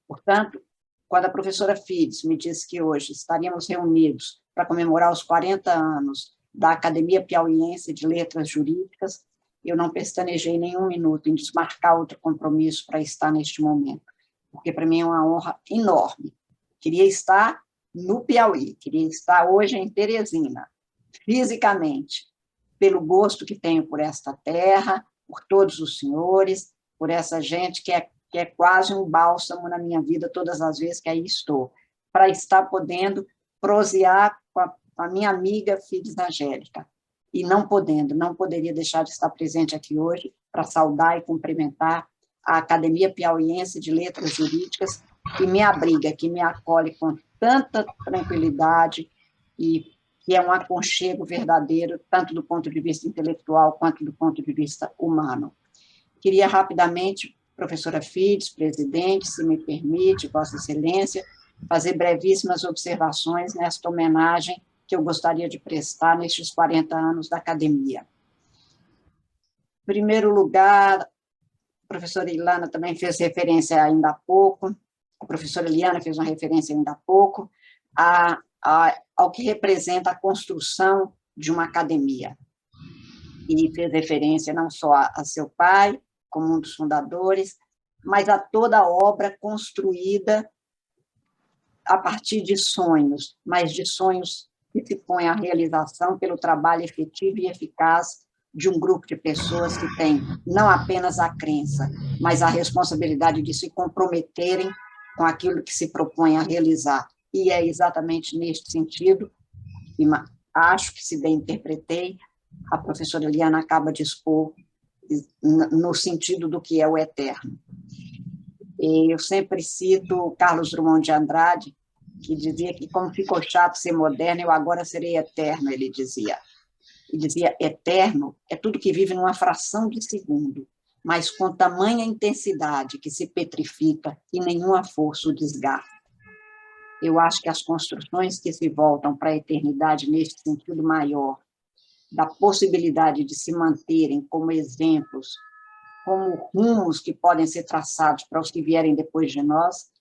Portanto, quando a professora Fides me disse que hoje estaríamos reunidos para comemorar os 40 anos da Academia Piauiense de Letras Jurídicas, eu não pestanejei nenhum minuto em desmarcar outro compromisso para estar neste momento, porque para mim é uma honra enorme. Queria estar no Piauí, queria estar hoje em Teresina, fisicamente, pelo gosto que tenho por esta terra, por todos os senhores, por essa gente que é quase um bálsamo na minha vida todas as vezes que aí estou, para estar podendo prosear com a minha amiga Fides Angélica. E não poderia deixar de estar presente aqui hoje para saudar e cumprimentar a Academia Piauiense de Letras Jurídicas, que me abriga, que me acolhe com tanta tranquilidade e que é um aconchego verdadeiro, tanto do ponto de vista intelectual quanto do ponto de vista humano. Queria rapidamente, professora Fides, presidente, se me permite, Vossa Excelência, fazer brevíssimas observações nesta homenagem que eu gostaria de prestar nestes 40 anos da academia. Em primeiro lugar, a professora Ilana também fez referência ainda há pouco, a professora Eliana fez uma referência ainda há pouco, ao que representa a construção de uma academia. E fez referência não só a seu pai, como um dos fundadores, mas a toda a obra construída a partir de sonhos, mas de sonhos que se põem à realização pelo trabalho efetivo e eficaz de um grupo de pessoas que têm não apenas a crença, mas a responsabilidade de se comprometerem com aquilo que se propõe a realizar. E é exatamente neste sentido, e acho que, se bem interpretei, a professora Eliana acaba de expor no sentido do que é o eterno. E eu sempre cito Carlos Drummond de Andrade, que dizia que, como ficou chato ser moderno, eu agora serei eterno, ele dizia. E dizia, eterno é tudo que vive numa fração de segundo, mas com tamanha intensidade que se petrifica e nenhuma força o desgasta. Eu acho que as construções que se voltam para a eternidade neste sentido maior, da possibilidade de se manterem como exemplos, como rumos que podem ser traçados para os que vierem depois de nós,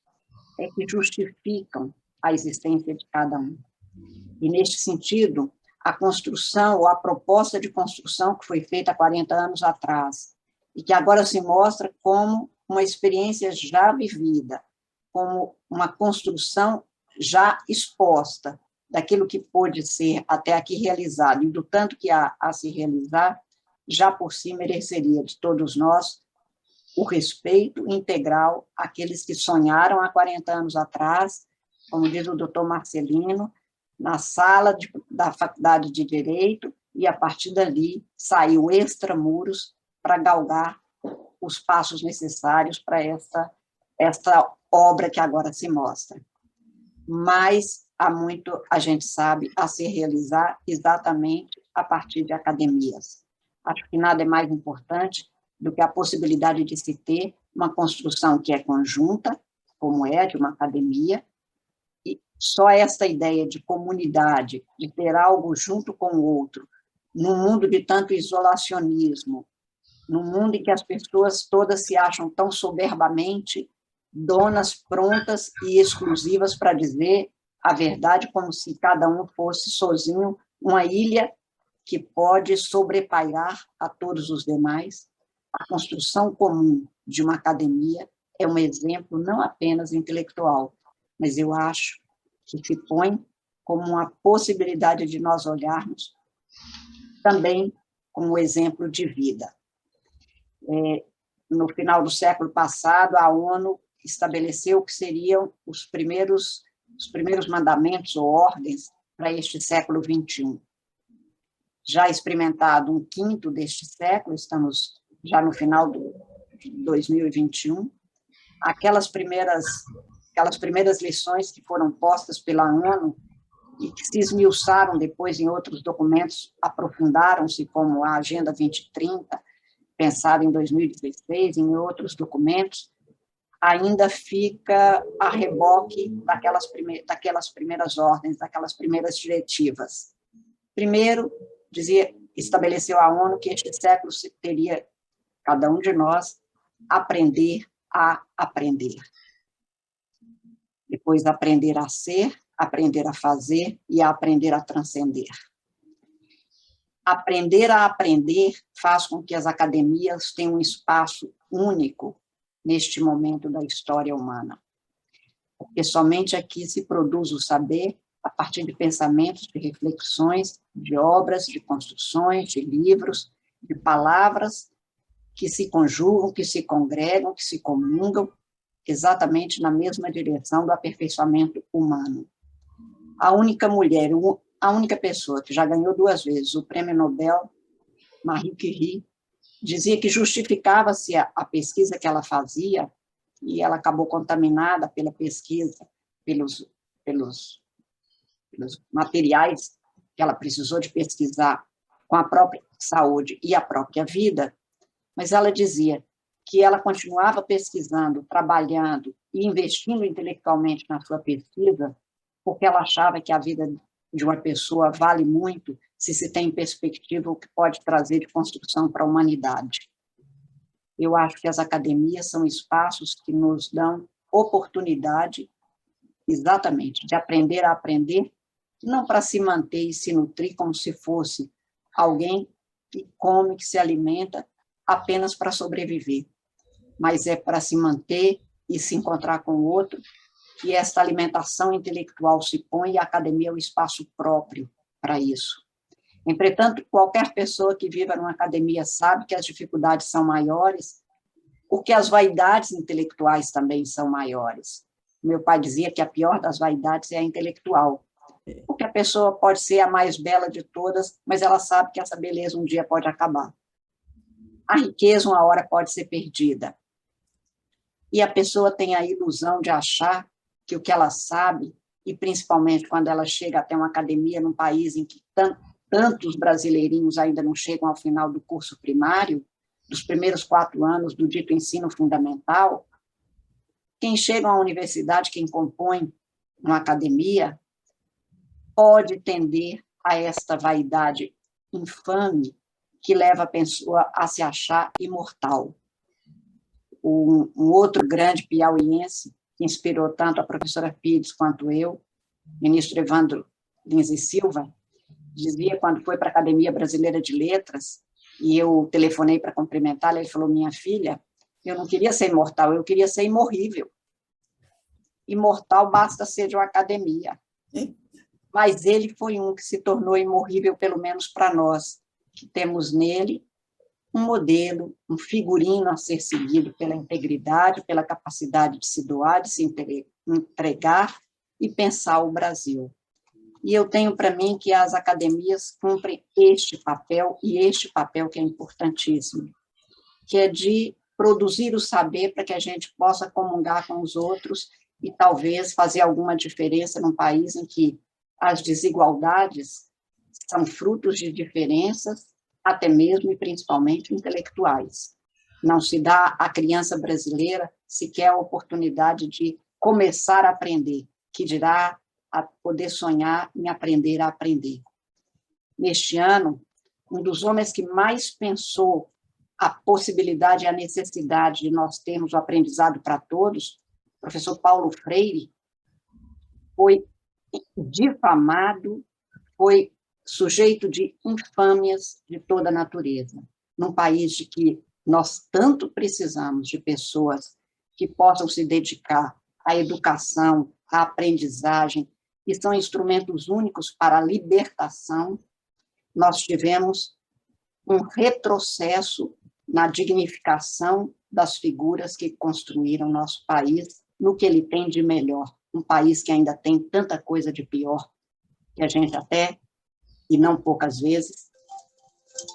é que justificam a existência de cada um. E, neste sentido, a construção, ou a proposta de construção que foi feita há 40 anos atrás, e que agora se mostra como uma experiência já vivida, como uma construção já exposta daquilo que pôde ser até aqui realizado, e do tanto que há a se realizar, já por si mereceria de todos nós o respeito integral àqueles que sonharam há 40 anos atrás, como diz o doutor Marcelino, na sala da Faculdade de Direito, e a partir dali saiu extramuros para galgar os passos necessários para esta obra que agora se mostra. Mas há muito, a gente sabe, a se realizar exatamente a partir de academias. Acho que nada é mais importante do que a possibilidade de se ter uma construção que é conjunta, como é de uma academia, e só esta ideia de comunidade, de ter algo junto com o outro, num mundo de tanto isolacionismo, num mundo em que as pessoas todas se acham tão soberbamente donas prontas e exclusivas para dizer a verdade, como se cada um fosse sozinho, uma ilha que pode sobrepairar a todos os demais. A construção comum de uma academia é um exemplo não apenas intelectual, mas eu acho que se põe como uma possibilidade de nós olharmos também como exemplo de vida. No final do século passado, a ONU estabeleceu o que seriam os primeiros mandamentos ou ordens para este século XXI. Já experimentado um quinto deste século, estamos já no final de 2021, aquelas primeiras lições que foram postas pela ONU e que se esmiuçaram depois em outros documentos, aprofundaram-se, como a Agenda 2030, pensada em 2016, em outros documentos, ainda fica a reboque daquelas primeiras ordens, daquelas primeiras diretivas. Primeiro, estabeleceu a ONU que este século teria, cada um de nós, aprender a aprender. Depois, aprender a ser, aprender a fazer e a aprender a transcender. Aprender a aprender faz com que as academias tenham um espaço único neste momento da história humana. Porque somente aqui se produz o saber a partir de pensamentos, de reflexões, de obras, de construções, de livros, de palavras que se conjugam, que se congregam, que se comungam exatamente na mesma direção do aperfeiçoamento humano. A única mulher, a única pessoa que já ganhou 2 vezes o Prêmio Nobel, Marie Curie, dizia que justificava-se a pesquisa que ela fazia, e ela acabou contaminada pela pesquisa, pelos materiais que ela precisou de pesquisar com a própria saúde e a própria vida, mas ela dizia que ela continuava pesquisando, trabalhando e investindo intelectualmente na sua pesquisa, porque ela achava que a vida de uma pessoa vale muito se tem em perspectiva o que pode trazer de construção para a humanidade. Eu acho que as academias são espaços que nos dão oportunidade, exatamente, de aprender a aprender, não para se manter e se nutrir como se fosse alguém que come, que se alimenta apenas para sobreviver, mas é para se manter e se encontrar com o outro, que esta alimentação intelectual se põe e a academia é o espaço próprio para isso. Entretanto, qualquer pessoa que viva numa academia sabe que as dificuldades são maiores, porque as vaidades intelectuais também são maiores. Meu pai dizia que a pior das vaidades é a intelectual, porque a pessoa pode ser a mais bela de todas, mas ela sabe que essa beleza um dia pode acabar. A riqueza, uma hora, pode ser perdida. E a pessoa tem a ilusão de achar que o que ela sabe, e principalmente quando ela chega até uma academia num país em que tantos brasileirinhos ainda não chegam ao final do curso primário, dos primeiros 4 anos do dito ensino fundamental, quem chega à universidade, quem compõe uma academia, pode tender a esta vaidade infame que leva a pessoa a se achar imortal. Um outro grande piauiense, que inspirou tanto a professora Pires quanto eu, ministro Evandro Lins e Silva, dizia, quando foi para a Academia Brasileira de Letras, e eu telefonei para cumprimentá-la, ele falou: minha filha, eu não queria ser imortal, eu queria ser imorrível. Imortal basta ser de uma academia. Mas ele foi um que se tornou imorrível, pelo menos para nós, que temos nele um modelo, um figurino a ser seguido pela integridade, pela capacidade de se doar, de se entregar e pensar o Brasil. E eu tenho para mim que as academias cumprem este papel, e este papel que é importantíssimo, que é de produzir o saber para que a gente possa comungar com os outros e talvez fazer alguma diferença num país em que as desigualdades são frutos de diferenças, até mesmo e principalmente intelectuais. Não se dá à criança brasileira sequer a oportunidade de começar a aprender, que dirá a poder sonhar em aprender a aprender. Neste ano, um dos homens que mais pensou a possibilidade e a necessidade de nós termos o aprendizado para todos, o professor Paulo Freire, foi difamado, foi sujeito de infâmias de toda a natureza, num país de que nós tanto precisamos de pessoas que possam se dedicar à educação, à aprendizagem, que são instrumentos únicos para a libertação. Nós tivemos um retrocesso na dignificação das figuras que construíram nosso país, no que ele tem de melhor, um país que ainda tem tanta coisa de pior, que a gente até, e não poucas vezes,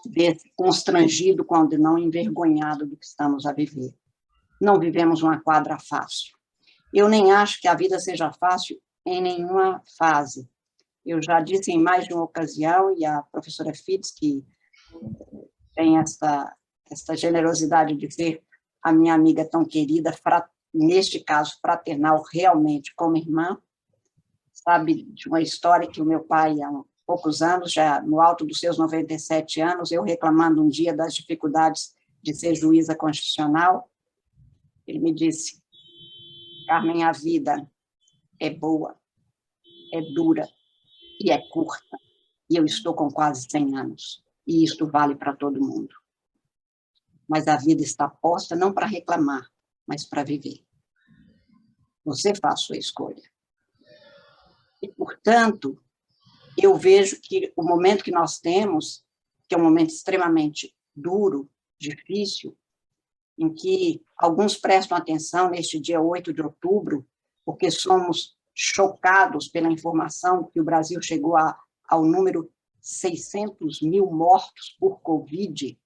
vê constrangido, quando não envergonhado do que estamos a viver. Não vivemos uma quadra fácil. Eu nem acho que a vida seja fácil em nenhuma fase. Eu já disse em mais de uma ocasião, e a professora Fitz, que tem esta generosidade de ser a minha amiga tão querida, neste caso fraternal, realmente como irmã, sabe de uma história que o meu pai, há poucos anos, já no alto dos seus 97 anos, eu reclamando um dia das dificuldades de ser juíza constitucional, ele me disse: Carmen, a vida é boa, é dura e é curta, e eu estou com quase 100 anos, e isto vale para todo mundo. Mas a vida está posta não para reclamar, mas para viver. Você faz sua escolha. E, portanto, eu vejo que o momento que nós temos, que é um momento extremamente duro, difícil, em que alguns prestam atenção neste dia 8 de outubro, porque somos chocados pela informação que o Brasil chegou ao número 600 mil mortos por Covid,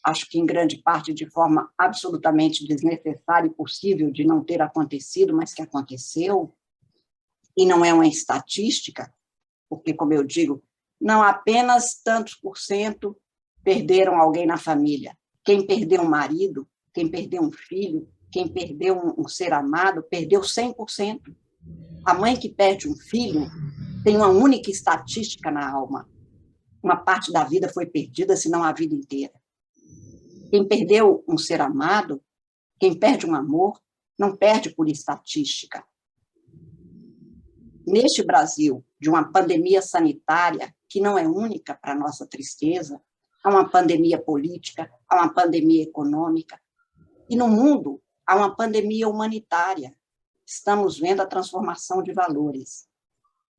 acho que em grande parte de forma absolutamente desnecessária e possível de não ter acontecido, mas que aconteceu, e não é uma estatística, porque, como eu digo, não apenas tantos por cento perderam alguém na família. Quem perdeu um marido, quem perdeu um filho, quem perdeu um ser amado, perdeu 100%. A mãe que perde um filho tem uma única estatística na alma. Uma parte da vida foi perdida, se não a vida inteira. Quem perdeu um ser amado, quem perde um amor, não perde por estatística. Neste Brasil, de uma pandemia sanitária, que não é única para a nossa tristeza, há uma pandemia política, há uma pandemia econômica, e no mundo há uma pandemia humanitária. Estamos vendo a transformação de valores.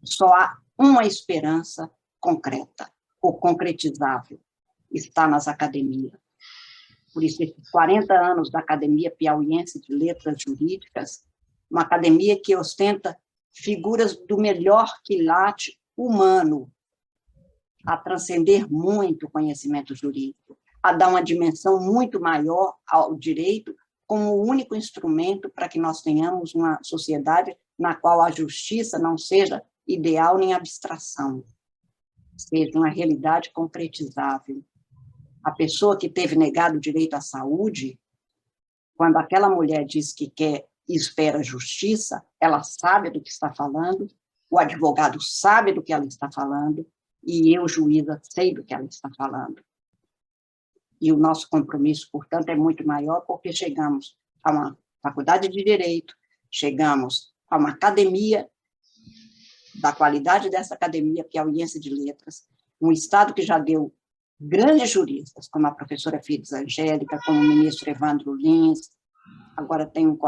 Só há uma esperança concreta, ou concretizável, está nas academias. Por isso, esses 40 anos da Academia Piauiense de Letras Jurídicas, uma academia que ostenta figuras do melhor quilate humano, a transcender muito o conhecimento jurídico, a dar uma dimensão muito maior ao direito como o único instrumento para que nós tenhamos uma sociedade na qual a justiça não seja ideal nem abstração, seja uma realidade concretizável. A pessoa que teve negado o direito à saúde, quando aquela mulher diz que quer e espera justiça, ela sabe do que está falando, o advogado sabe do que ela está falando, e eu, juíza, sei do que ela está falando. E o nosso compromisso, portanto, é muito maior, porque chegamos a uma faculdade de direito, chegamos a uma academia, da qualidade dessa academia piauiense de letras, um Estado que já deu grandes juristas, como a professora Fitz Angélica, como o ministro Evandro Lins, agora tem um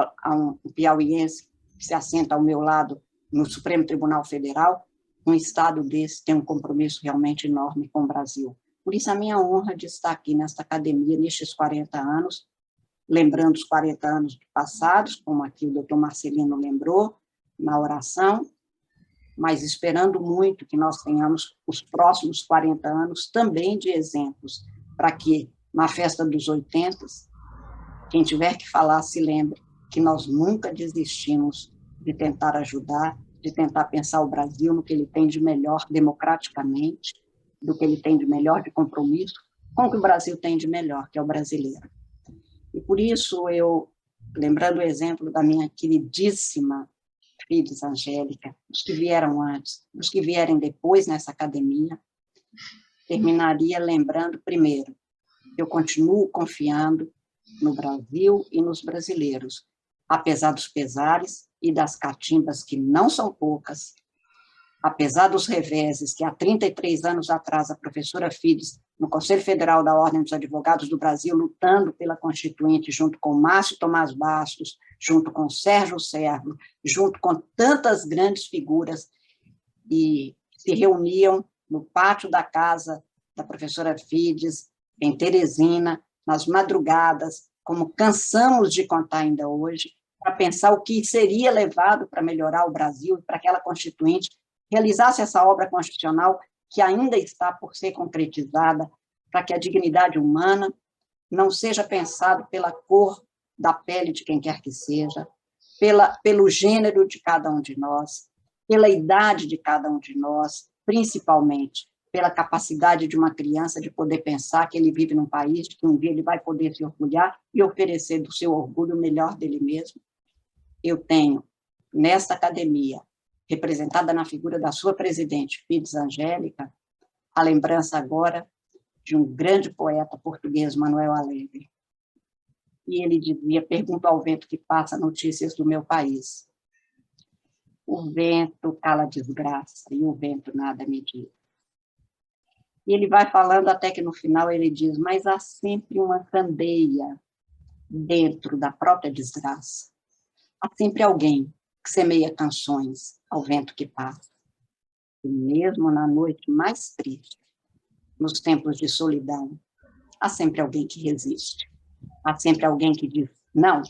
piauiense que se assenta ao meu lado no Supremo Tribunal Federal. Um Estado desse tem um compromisso realmente enorme com o Brasil. Por isso, a minha honra de estar aqui nesta academia, nestes 40 anos, lembrando os 40 anos passados, como aqui o doutor Marcelino lembrou, na oração, mas esperando muito que nós tenhamos os próximos 40 anos também de exemplos, para que, na festa dos 80, quem tiver que falar se lembre que nós nunca desistimos de tentar ajudar, de tentar pensar o Brasil no que ele tem de melhor democraticamente, do que ele tem de melhor de compromisso com o que o Brasil tem de melhor, que é o brasileiro. E por isso eu, lembrando o exemplo da minha queridíssima Fides Angélica, os que vieram antes, os que vierem depois nessa academia, terminaria lembrando, primeiro, eu continuo confiando no Brasil e nos brasileiros, apesar dos pesares e das catimbas que não são poucas, apesar dos reveses que há 33 anos atrás a professora Fides, no Conselho Federal da Ordem dos Advogados do Brasil, lutando pela Constituinte, junto com Márcio Tomás Bastos, junto com Sérgio Servo, junto com tantas grandes figuras, e se reuniam no pátio da casa da professora Fides, em Teresina, nas madrugadas, como cansamos de contar ainda hoje, para pensar o que seria levado para melhorar o Brasil, para aquela Constituinte realizasse essa obra constitucional que ainda está por ser concretizada, para que a dignidade humana não seja pensada pela cor da pele de quem quer que seja, pelo gênero de cada um de nós, pela idade de cada um de nós, principalmente pela capacidade de uma criança de poder pensar que ele vive num país que um dia ele vai poder se orgulhar e oferecer do seu orgulho o melhor dele mesmo. Eu tenho, nesta academia, representada na figura da sua presidente, Fides Angélica, a lembrança agora de um grande poeta português, Manuel Alegre. E ele dizia, pergunto ao vento que passa notícias do meu país. O vento cala a desgraça e o vento nada me diz. E ele vai falando até que no final ele diz, mas há sempre uma candeia dentro da própria desgraça. Há sempre alguém que semeia canções ao vento que passa. E mesmo na noite mais triste, nos tempos de solidão, há sempre alguém que resiste. Há sempre alguém que diz não.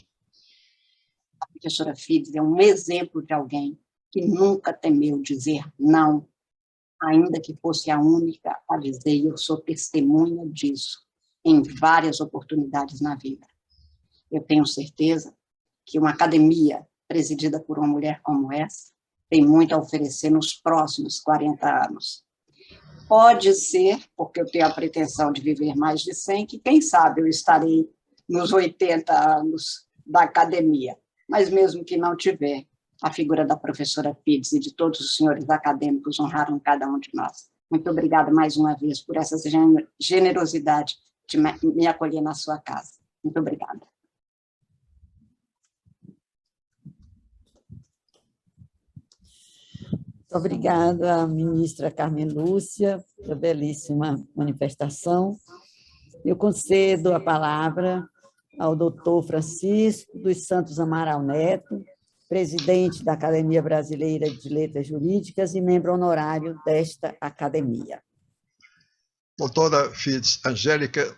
A professora Fides é um exemplo de alguém que nunca temeu dizer não, ainda que fosse a única a dizer, e eu sou testemunha disso em várias oportunidades na vida. Eu tenho certeza que uma academia presidida por uma mulher como essa tem muito a oferecer nos próximos 40 anos. Pode ser, porque eu tenho a pretensão de viver mais de 100, que quem sabe eu estarei nos 80 anos da academia, mas mesmo que não tiver, a figura da professora Fides e de todos os senhores acadêmicos honraram cada um de nós. Muito obrigada mais uma vez por essa generosidade de me acolher na sua casa. Muito obrigada. Muito obrigada, ministra Carmen Lúcia, pela belíssima manifestação. Eu concedo a palavra ao doutor Francisco dos Santos Amaral Neto, presidente da Academia Brasileira de Letras Jurídicas e membro honorário desta academia. Doutora Fides Angélica,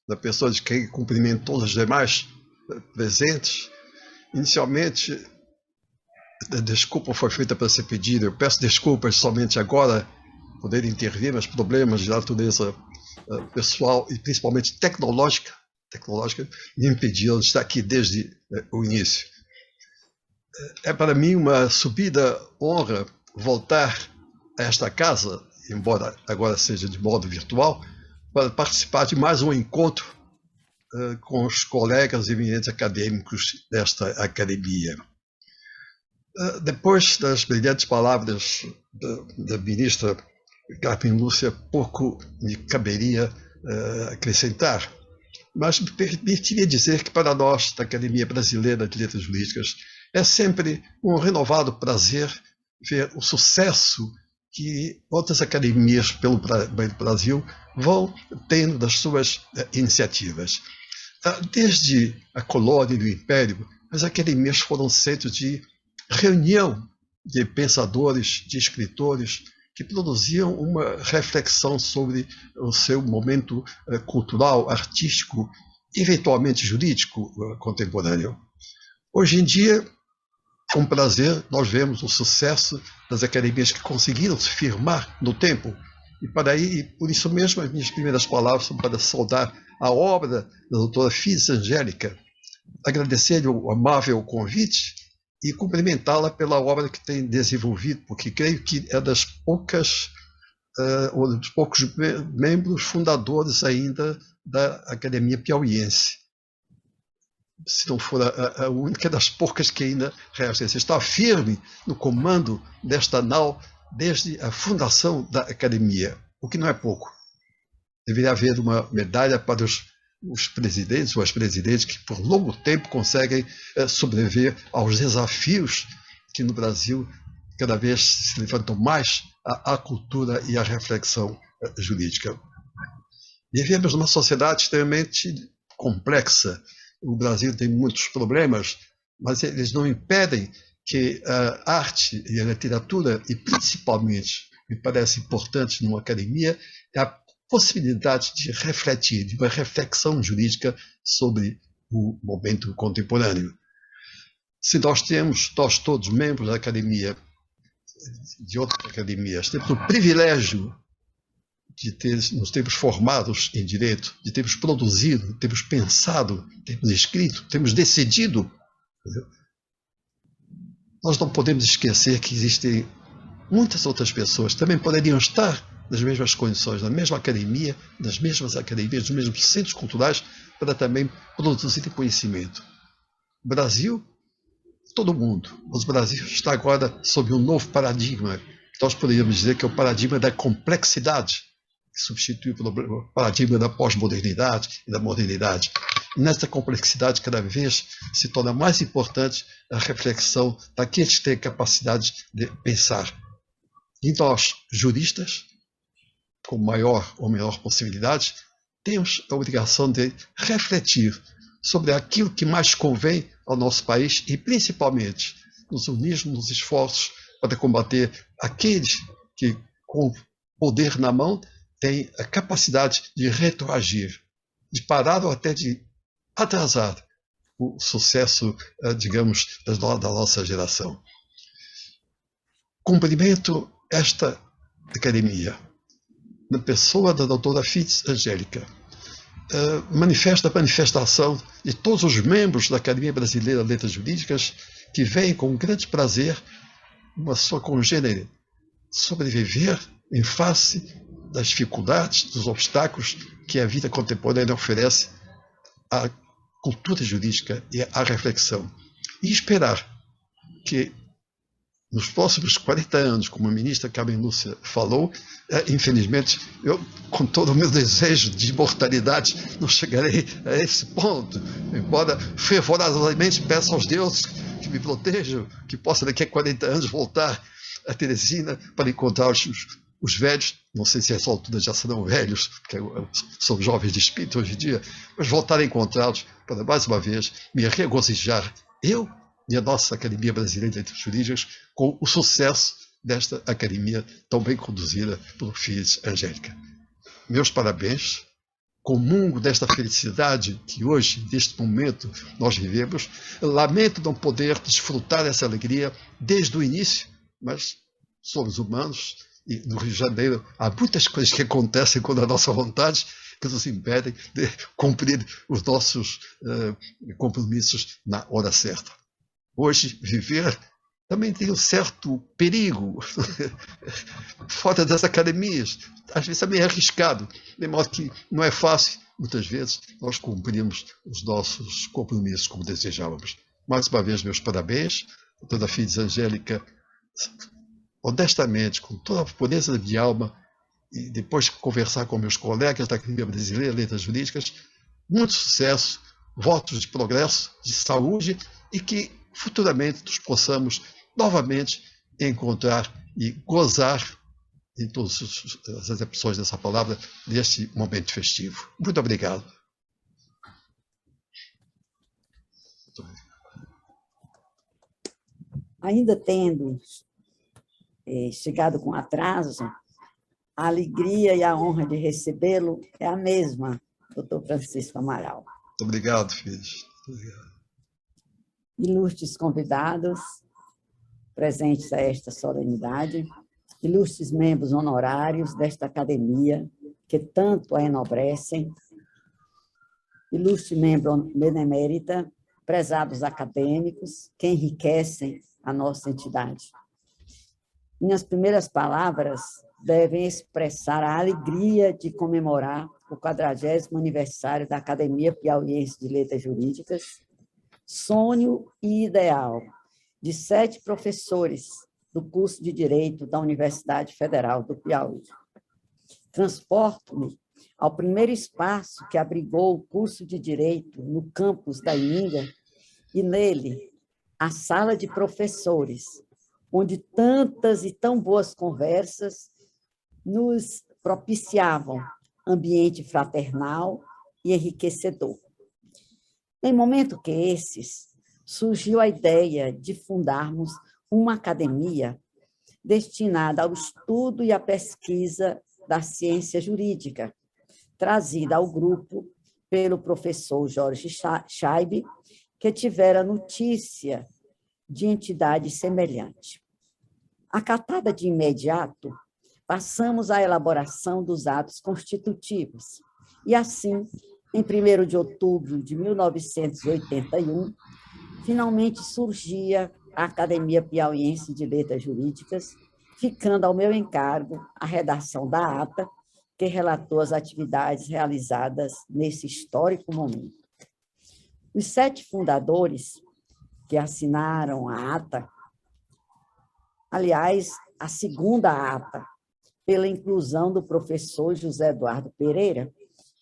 da pessoa de quem cumprimento todos os demais presentes, inicialmente, a desculpa foi feita para ser pedida. Eu peço desculpas somente agora, poder intervir nos problemas de natureza pessoal e principalmente tecnológica me impediram de estar aqui desde o início. É para mim uma subida honra voltar a esta casa, embora agora seja de modo virtual, para participar de mais um encontro com os colegas eminentes acadêmicos desta academia. Depois das brilhantes palavras da ministra Carmen Lúcia, pouco me caberia acrescentar, mas me permitiria dizer que para nós, da Academia Brasileira de Letras Jurídicas, é sempre um renovado prazer ver o sucesso que outras academias pelo Brasil vão tendo das suas iniciativas. Desde a colônia e o Império, as academias foram centros de reunião de pensadores, de escritores, que produziam uma reflexão sobre o seu momento cultural, artístico, eventualmente jurídico contemporâneo. Hoje em dia, com prazer, nós vemos o sucesso das academias que conseguiram se firmar no tempo. E por isso mesmo, as minhas primeiras palavras são para saudar a obra da doutora Fides Angélica, agradecer-lhe o amável convite e cumprimentá-la pela obra que tem desenvolvido, porque creio que é dos poucos membros fundadores ainda da Academia Piauiense. Se não for a única das poucas que ainda restem. Está firme no comando desta nau desde a fundação da Academia, o que não é pouco. Deveria haver uma medalha para os presidentes ou as presidentes que por longo tempo conseguem sobreviver aos desafios que no Brasil cada vez se levantam mais a cultura e a reflexão jurídica. Vivemos numa sociedade extremamente complexa. O Brasil tem muitos problemas, mas eles não impedem que a arte e a literatura, e principalmente, me parece importante numa academia, é a possibilidade de refletir, de uma reflexão jurídica sobre o momento contemporâneo. Se nós todos membros da academia, de outras academias, temos o privilégio de nos termos formados em direito, de termos produzido, termos pensado, termos escrito, termos decidido, entendeu? Nós não podemos esquecer que existem muitas outras pessoas que também poderiam estar nas mesmas condições, na mesma academia, nas mesmas academias, nos mesmos centros culturais, para também produzir conhecimento. Brasil, todo mundo, mas o Brasil está agora sob um novo paradigma. Nós poderíamos dizer que é o paradigma da complexidade, que substitui o paradigma da pós-modernidade e da modernidade. E nessa complexidade, cada vez se torna mais importante a reflexão daqueles que têm capacidade de pensar. E nós, juristas, com maior ou menor possibilidade, temos a obrigação de refletir sobre aquilo que mais convém ao nosso país e, principalmente, nos unirmos nos esforços para combater aqueles que, com poder na mão, têm a capacidade de retroagir, de parar ou até de atrasar o sucesso, digamos, da nossa geração. Cumprimento esta academia, na pessoa da doutora Fides Angélica, manifesta a manifestação de todos os membros da Academia Brasileira de Letras Jurídicas que vêm com grande prazer, uma sua congênere, sobreviver em face das dificuldades, dos obstáculos que a vida contemporânea oferece à cultura jurídica e à reflexão. E esperar que nos próximos 40 anos, como a ministra Carmen Lúcia falou, infelizmente, eu, com todo o meu desejo de imortalidade, não chegarei a esse ponto, embora fervorosamente peça aos deuses que me protejam, que possa daqui a 40 anos voltar a Teresina para encontrar os velhos, não sei se a essa altura já serão velhos, porque são jovens de espírito hoje em dia, mas voltar a encontrá-los para, mais uma vez, me regozijar, eu e a nossa Academia Brasileira de Letras Jurídicas, com o sucesso desta academia tão bem conduzida por Fides Angélica. Meus parabéns, comungo desta felicidade que hoje, neste momento, nós vivemos. Lamento não poder desfrutar dessa alegria desde o início, mas somos humanos e no Rio de Janeiro há muitas coisas que acontecem contra a nossa vontade que nos impedem de cumprir os nossos compromissos na hora certa. Hoje, viver também tem um certo perigo fora das academias. Às vezes também é arriscado, de modo que não é fácil, muitas vezes, nós cumprimos os nossos compromissos como desejávamos. Mais uma vez, meus parabéns. A doutora Fides Angélica, honestamente, com toda a pureza de alma, e depois de conversar com meus colegas da Academia Brasileira de Letras Jurídicas, muito sucesso, votos de progresso, de saúde, e que futuramente nos possamos novamente encontrar e gozar, em todas as acepções dessa palavra, deste momento festivo. Muito obrigado. Ainda tendo chegado com atraso, a alegria e a honra de recebê-lo é a mesma, doutor Francisco Amaral. Muito obrigado, filhos. Obrigado. Ilustres convidados presentes a esta solenidade, ilustres membros honorários desta academia, que tanto a enobrecem, ilustre membro benemérita, prezados acadêmicos, que enriquecem a nossa entidade. Minhas primeiras palavras devem expressar a alegria de comemorar o 40º aniversário da Academia Piauiense de Letras Jurídicas, sonho e ideal de 7 professores do curso de Direito da Universidade Federal do Piauí. Transporto-me ao primeiro espaço que abrigou o curso de Direito no campus da Ininga e nele a sala de professores, onde tantas e tão boas conversas nos propiciavam ambiente fraternal e enriquecedor. Em momento que esses, surgiu a ideia de fundarmos uma academia destinada ao estudo e à pesquisa da ciência jurídica, trazida ao grupo pelo professor Jorge Scheibe, que tivera notícia de entidade semelhante. Acatada de imediato, passamos à elaboração dos atos constitutivos, e assim, em 1º de outubro de 1981, finalmente surgia a Academia Piauiense de Letras Jurídicas, ficando ao meu encargo a redação da ata, que relatou as atividades realizadas nesse histórico momento. Os 7 fundadores que assinaram a ata, aliás, a segunda ata, pela inclusão do professor José Eduardo Pereira,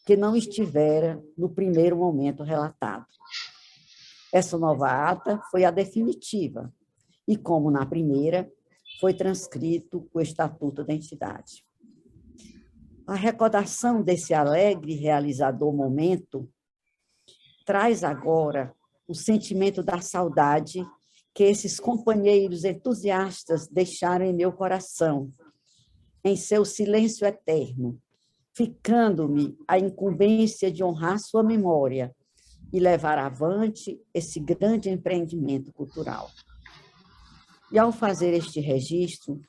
que não estivera no primeiro momento relatado. Essa nova ata foi a definitiva, e, como na primeira, foi transcrito o Estatuto da Entidade. A recordação desse alegre e realizador momento traz agora o sentimento da saudade que esses companheiros entusiastas deixaram em meu coração, em seu silêncio eterno, ficando-me a incumbência de honrar sua memória e levar avante esse grande empreendimento cultural. E, ao fazer este registro,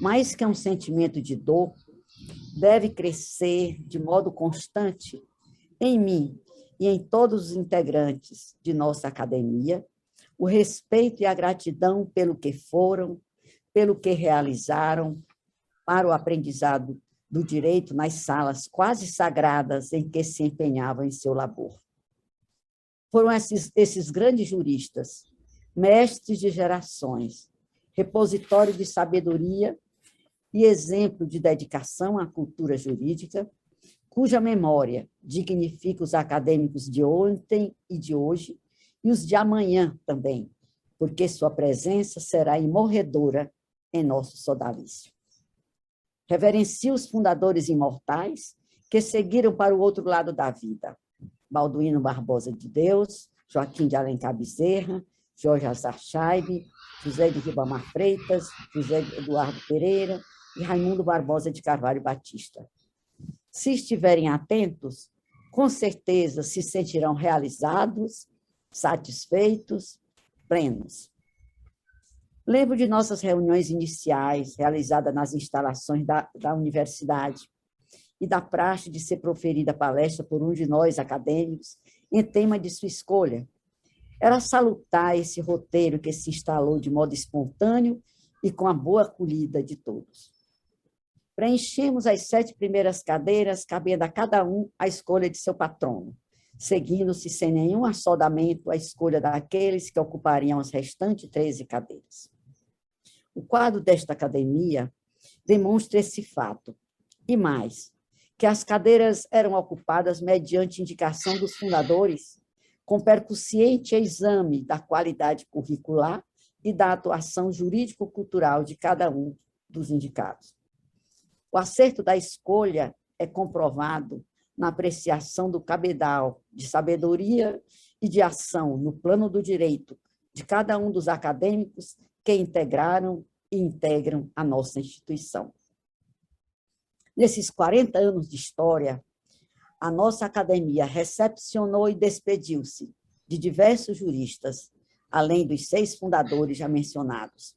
mais que um sentimento de dor, deve crescer de modo constante em mim e em todos os integrantes de nossa academia o respeito e a gratidão pelo que foram, pelo que realizaram para o aprendizado do direito nas salas quase sagradas em que se empenhavam em seu labor. Foram esses grandes juristas, mestres de gerações, repositório de sabedoria e exemplo de dedicação à cultura jurídica, cuja memória dignifica os acadêmicos de ontem e de hoje, e os de amanhã também, porque sua presença será imorredora em nosso sodalício. Reverencio os fundadores imortais que seguiram para o outro lado da vida. Balduino Barbosa de Deus, Joaquim de Alencar Bezerra, Jorge Azar Scheibe, José de Ribamar Freitas, José Eduardo Pereira e Raimundo Barbosa de Carvalho Batista. Se estiverem atentos, com certeza se sentirão realizados, satisfeitos, plenos. Lembro de nossas reuniões iniciais, realizadas nas instalações da universidade, e da praxe de ser proferida palestra por um de nós, acadêmicos, em tema de sua escolha. Era salutar esse roteiro que se instalou de modo espontâneo e com a boa acolhida de todos. Preenchemos as 7 primeiras cadeiras, cabendo a cada um a escolha de seu patrono, seguindo-se sem nenhum assodamento a escolha daqueles que ocupariam as restantes 13 cadeiras. O quadro desta academia demonstra esse fato, e mais, que as cadeiras eram ocupadas mediante indicação dos fundadores, com percussiente exame da qualidade curricular e da atuação jurídico-cultural de cada um dos indicados. O acerto da escolha é comprovado na apreciação do cabedal de sabedoria e de ação no plano do direito de cada um dos acadêmicos que integraram e integram a nossa instituição. Nesses 40 anos de história, a nossa academia recepcionou e despediu-se de diversos juristas, além dos 6 fundadores já mencionados.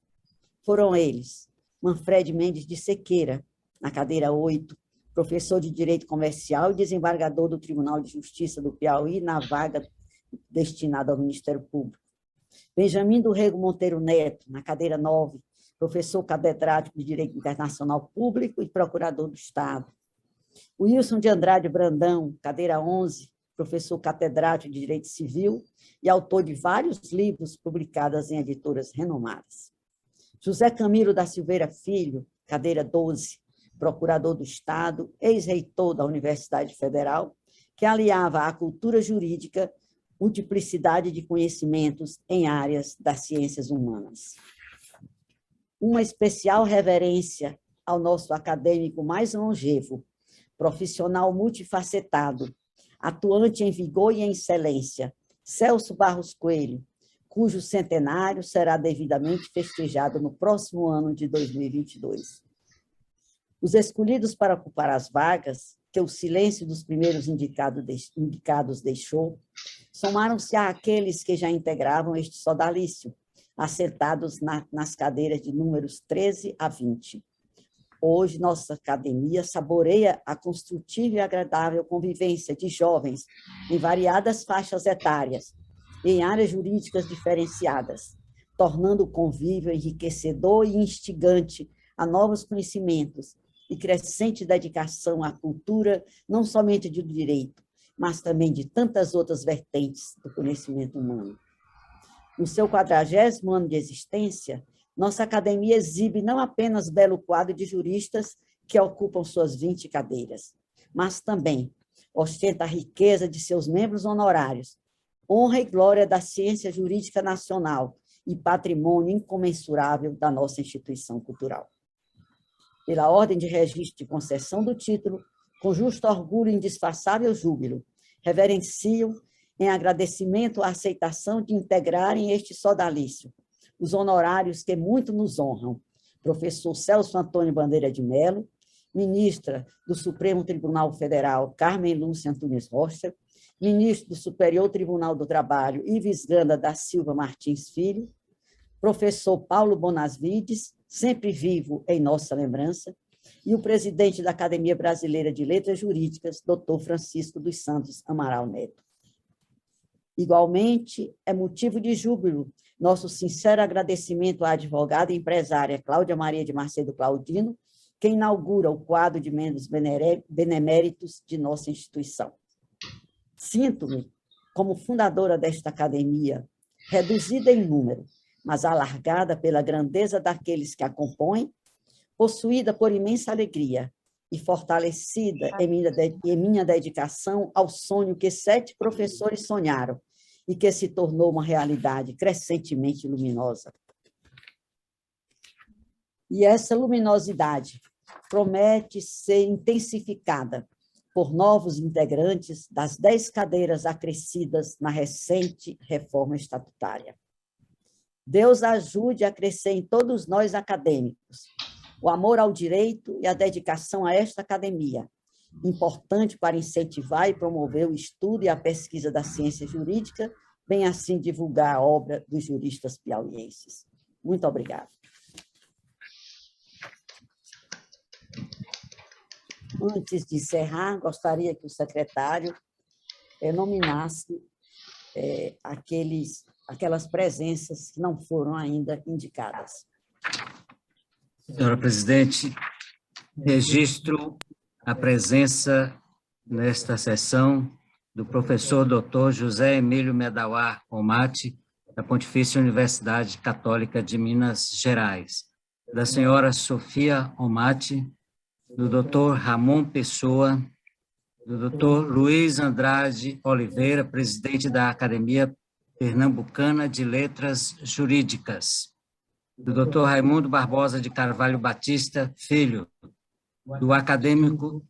Foram eles: Manfred Mendes de Sequeira, na cadeira 8, professor de Direito Comercial e desembargador do Tribunal de Justiça do Piauí, na vaga destinada ao Ministério Público. Benjamin do Rego Monteiro Neto, na cadeira 9, professor catedrático de Direito Internacional Público e procurador do Estado. Wilson de Andrade Brandão, cadeira 11, professor catedrático de Direito Civil e autor de vários livros publicados em editoras renomadas. José Camilo da Silveira Filho, cadeira 12, procurador do Estado, ex-reitor da Universidade Federal, que aliava à cultura jurídica multiplicidade de conhecimentos em áreas das ciências humanas. Uma especial reverência ao nosso acadêmico mais longevo, profissional multifacetado, atuante em vigor e em excelência, Celso Barros Coelho, cujo centenário será devidamente festejado no próximo ano de 2022. Os escolhidos para ocupar as vagas, que o silêncio dos primeiros indicados deixou, somaram-se àqueles que já integravam este sodalício, assentados nas cadeiras de números 13 a 20. Hoje, nossa academia saboreia a construtiva e agradável convivência de jovens em variadas faixas etárias, em áreas jurídicas diferenciadas, tornando o convívio enriquecedor e instigante a novos conhecimentos e crescente dedicação à cultura, não somente do direito, mas também de tantas outras vertentes do conhecimento humano. No seu 40º ano de existência, nossa academia exibe não apenas belo quadro de juristas que ocupam suas 20 cadeiras, mas também ostenta a riqueza de seus membros honorários, honra e glória da ciência jurídica nacional e patrimônio incomensurável da nossa instituição cultural. Pela ordem de registro de concessão do título, com justo orgulho e indisfarçável júbilo, reverencio, em agradecimento à aceitação de integrarem este sodalício, os honorários que muito nos honram, professor Celso Antônio Bandeira de Mello, ministra do Supremo Tribunal Federal, Carmen Lúcia Antunes Rocha, ministro do Superior Tribunal do Trabalho, Ives Ganda da Silva Martins Filho, professor Paulo Bonasvides, sempre vivo em nossa lembrança, e o presidente da Academia Brasileira de Letras Jurídicas, Dr. Francisco dos Santos Amaral Neto. Igualmente, é motivo de júbilo nosso sincero agradecimento à advogada e empresária Cláudia Maria de Macedo Claudino, que inaugura o quadro de membros beneméritos de nossa instituição. Sinto-me, como fundadora desta academia, reduzida em número, mas alargada pela grandeza daqueles que a compõem, possuída por imensa alegria e fortalecida em minha dedicação ao sonho que 7 professores sonharam e que se tornou uma realidade crescentemente luminosa. E essa luminosidade promete ser intensificada por novos integrantes das 10 cadeiras acrescidas na recente reforma estatutária. Deus ajude a crescer em todos nós acadêmicos o amor ao direito e a dedicação a esta academia, importante para incentivar e promover o estudo e a pesquisa da ciência jurídica, bem assim divulgar a obra dos juristas piauienses. Muito obrigada. Antes de encerrar, gostaria que o secretário nominasse aquelas presenças que não foram ainda indicadas. Senhora presidente, registro a presença nesta sessão do professor Dr. José Emílio Medawar Omati, da Pontifícia Universidade Católica de Minas Gerais, da senhora Sofia Omati, do Dr. Ramon Pessoa, do Dr. Luiz Andrade Oliveira, presidente da Academia Pernambucana de Letras Jurídicas, do Dr. Raimundo Barbosa de Carvalho Batista, filho, do acadêmico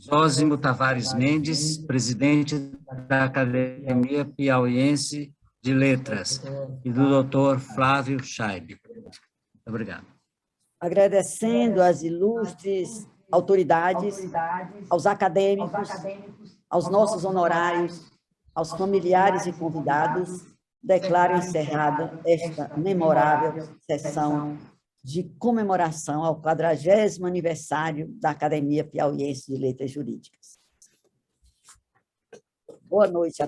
Zósimo Tavares Mendes, presidente da Academia Piauiense de Letras, e do Dr. Flávio Scheibe. Obrigado. Agradecendo às ilustres autoridades, aos acadêmicos, aos nossos honorários, aos familiares e convidados, declaro encerrada esta memorável sessão de comemoração ao 40º aniversário da Academia Piauiense de Letras Jurídicas. Boa noite a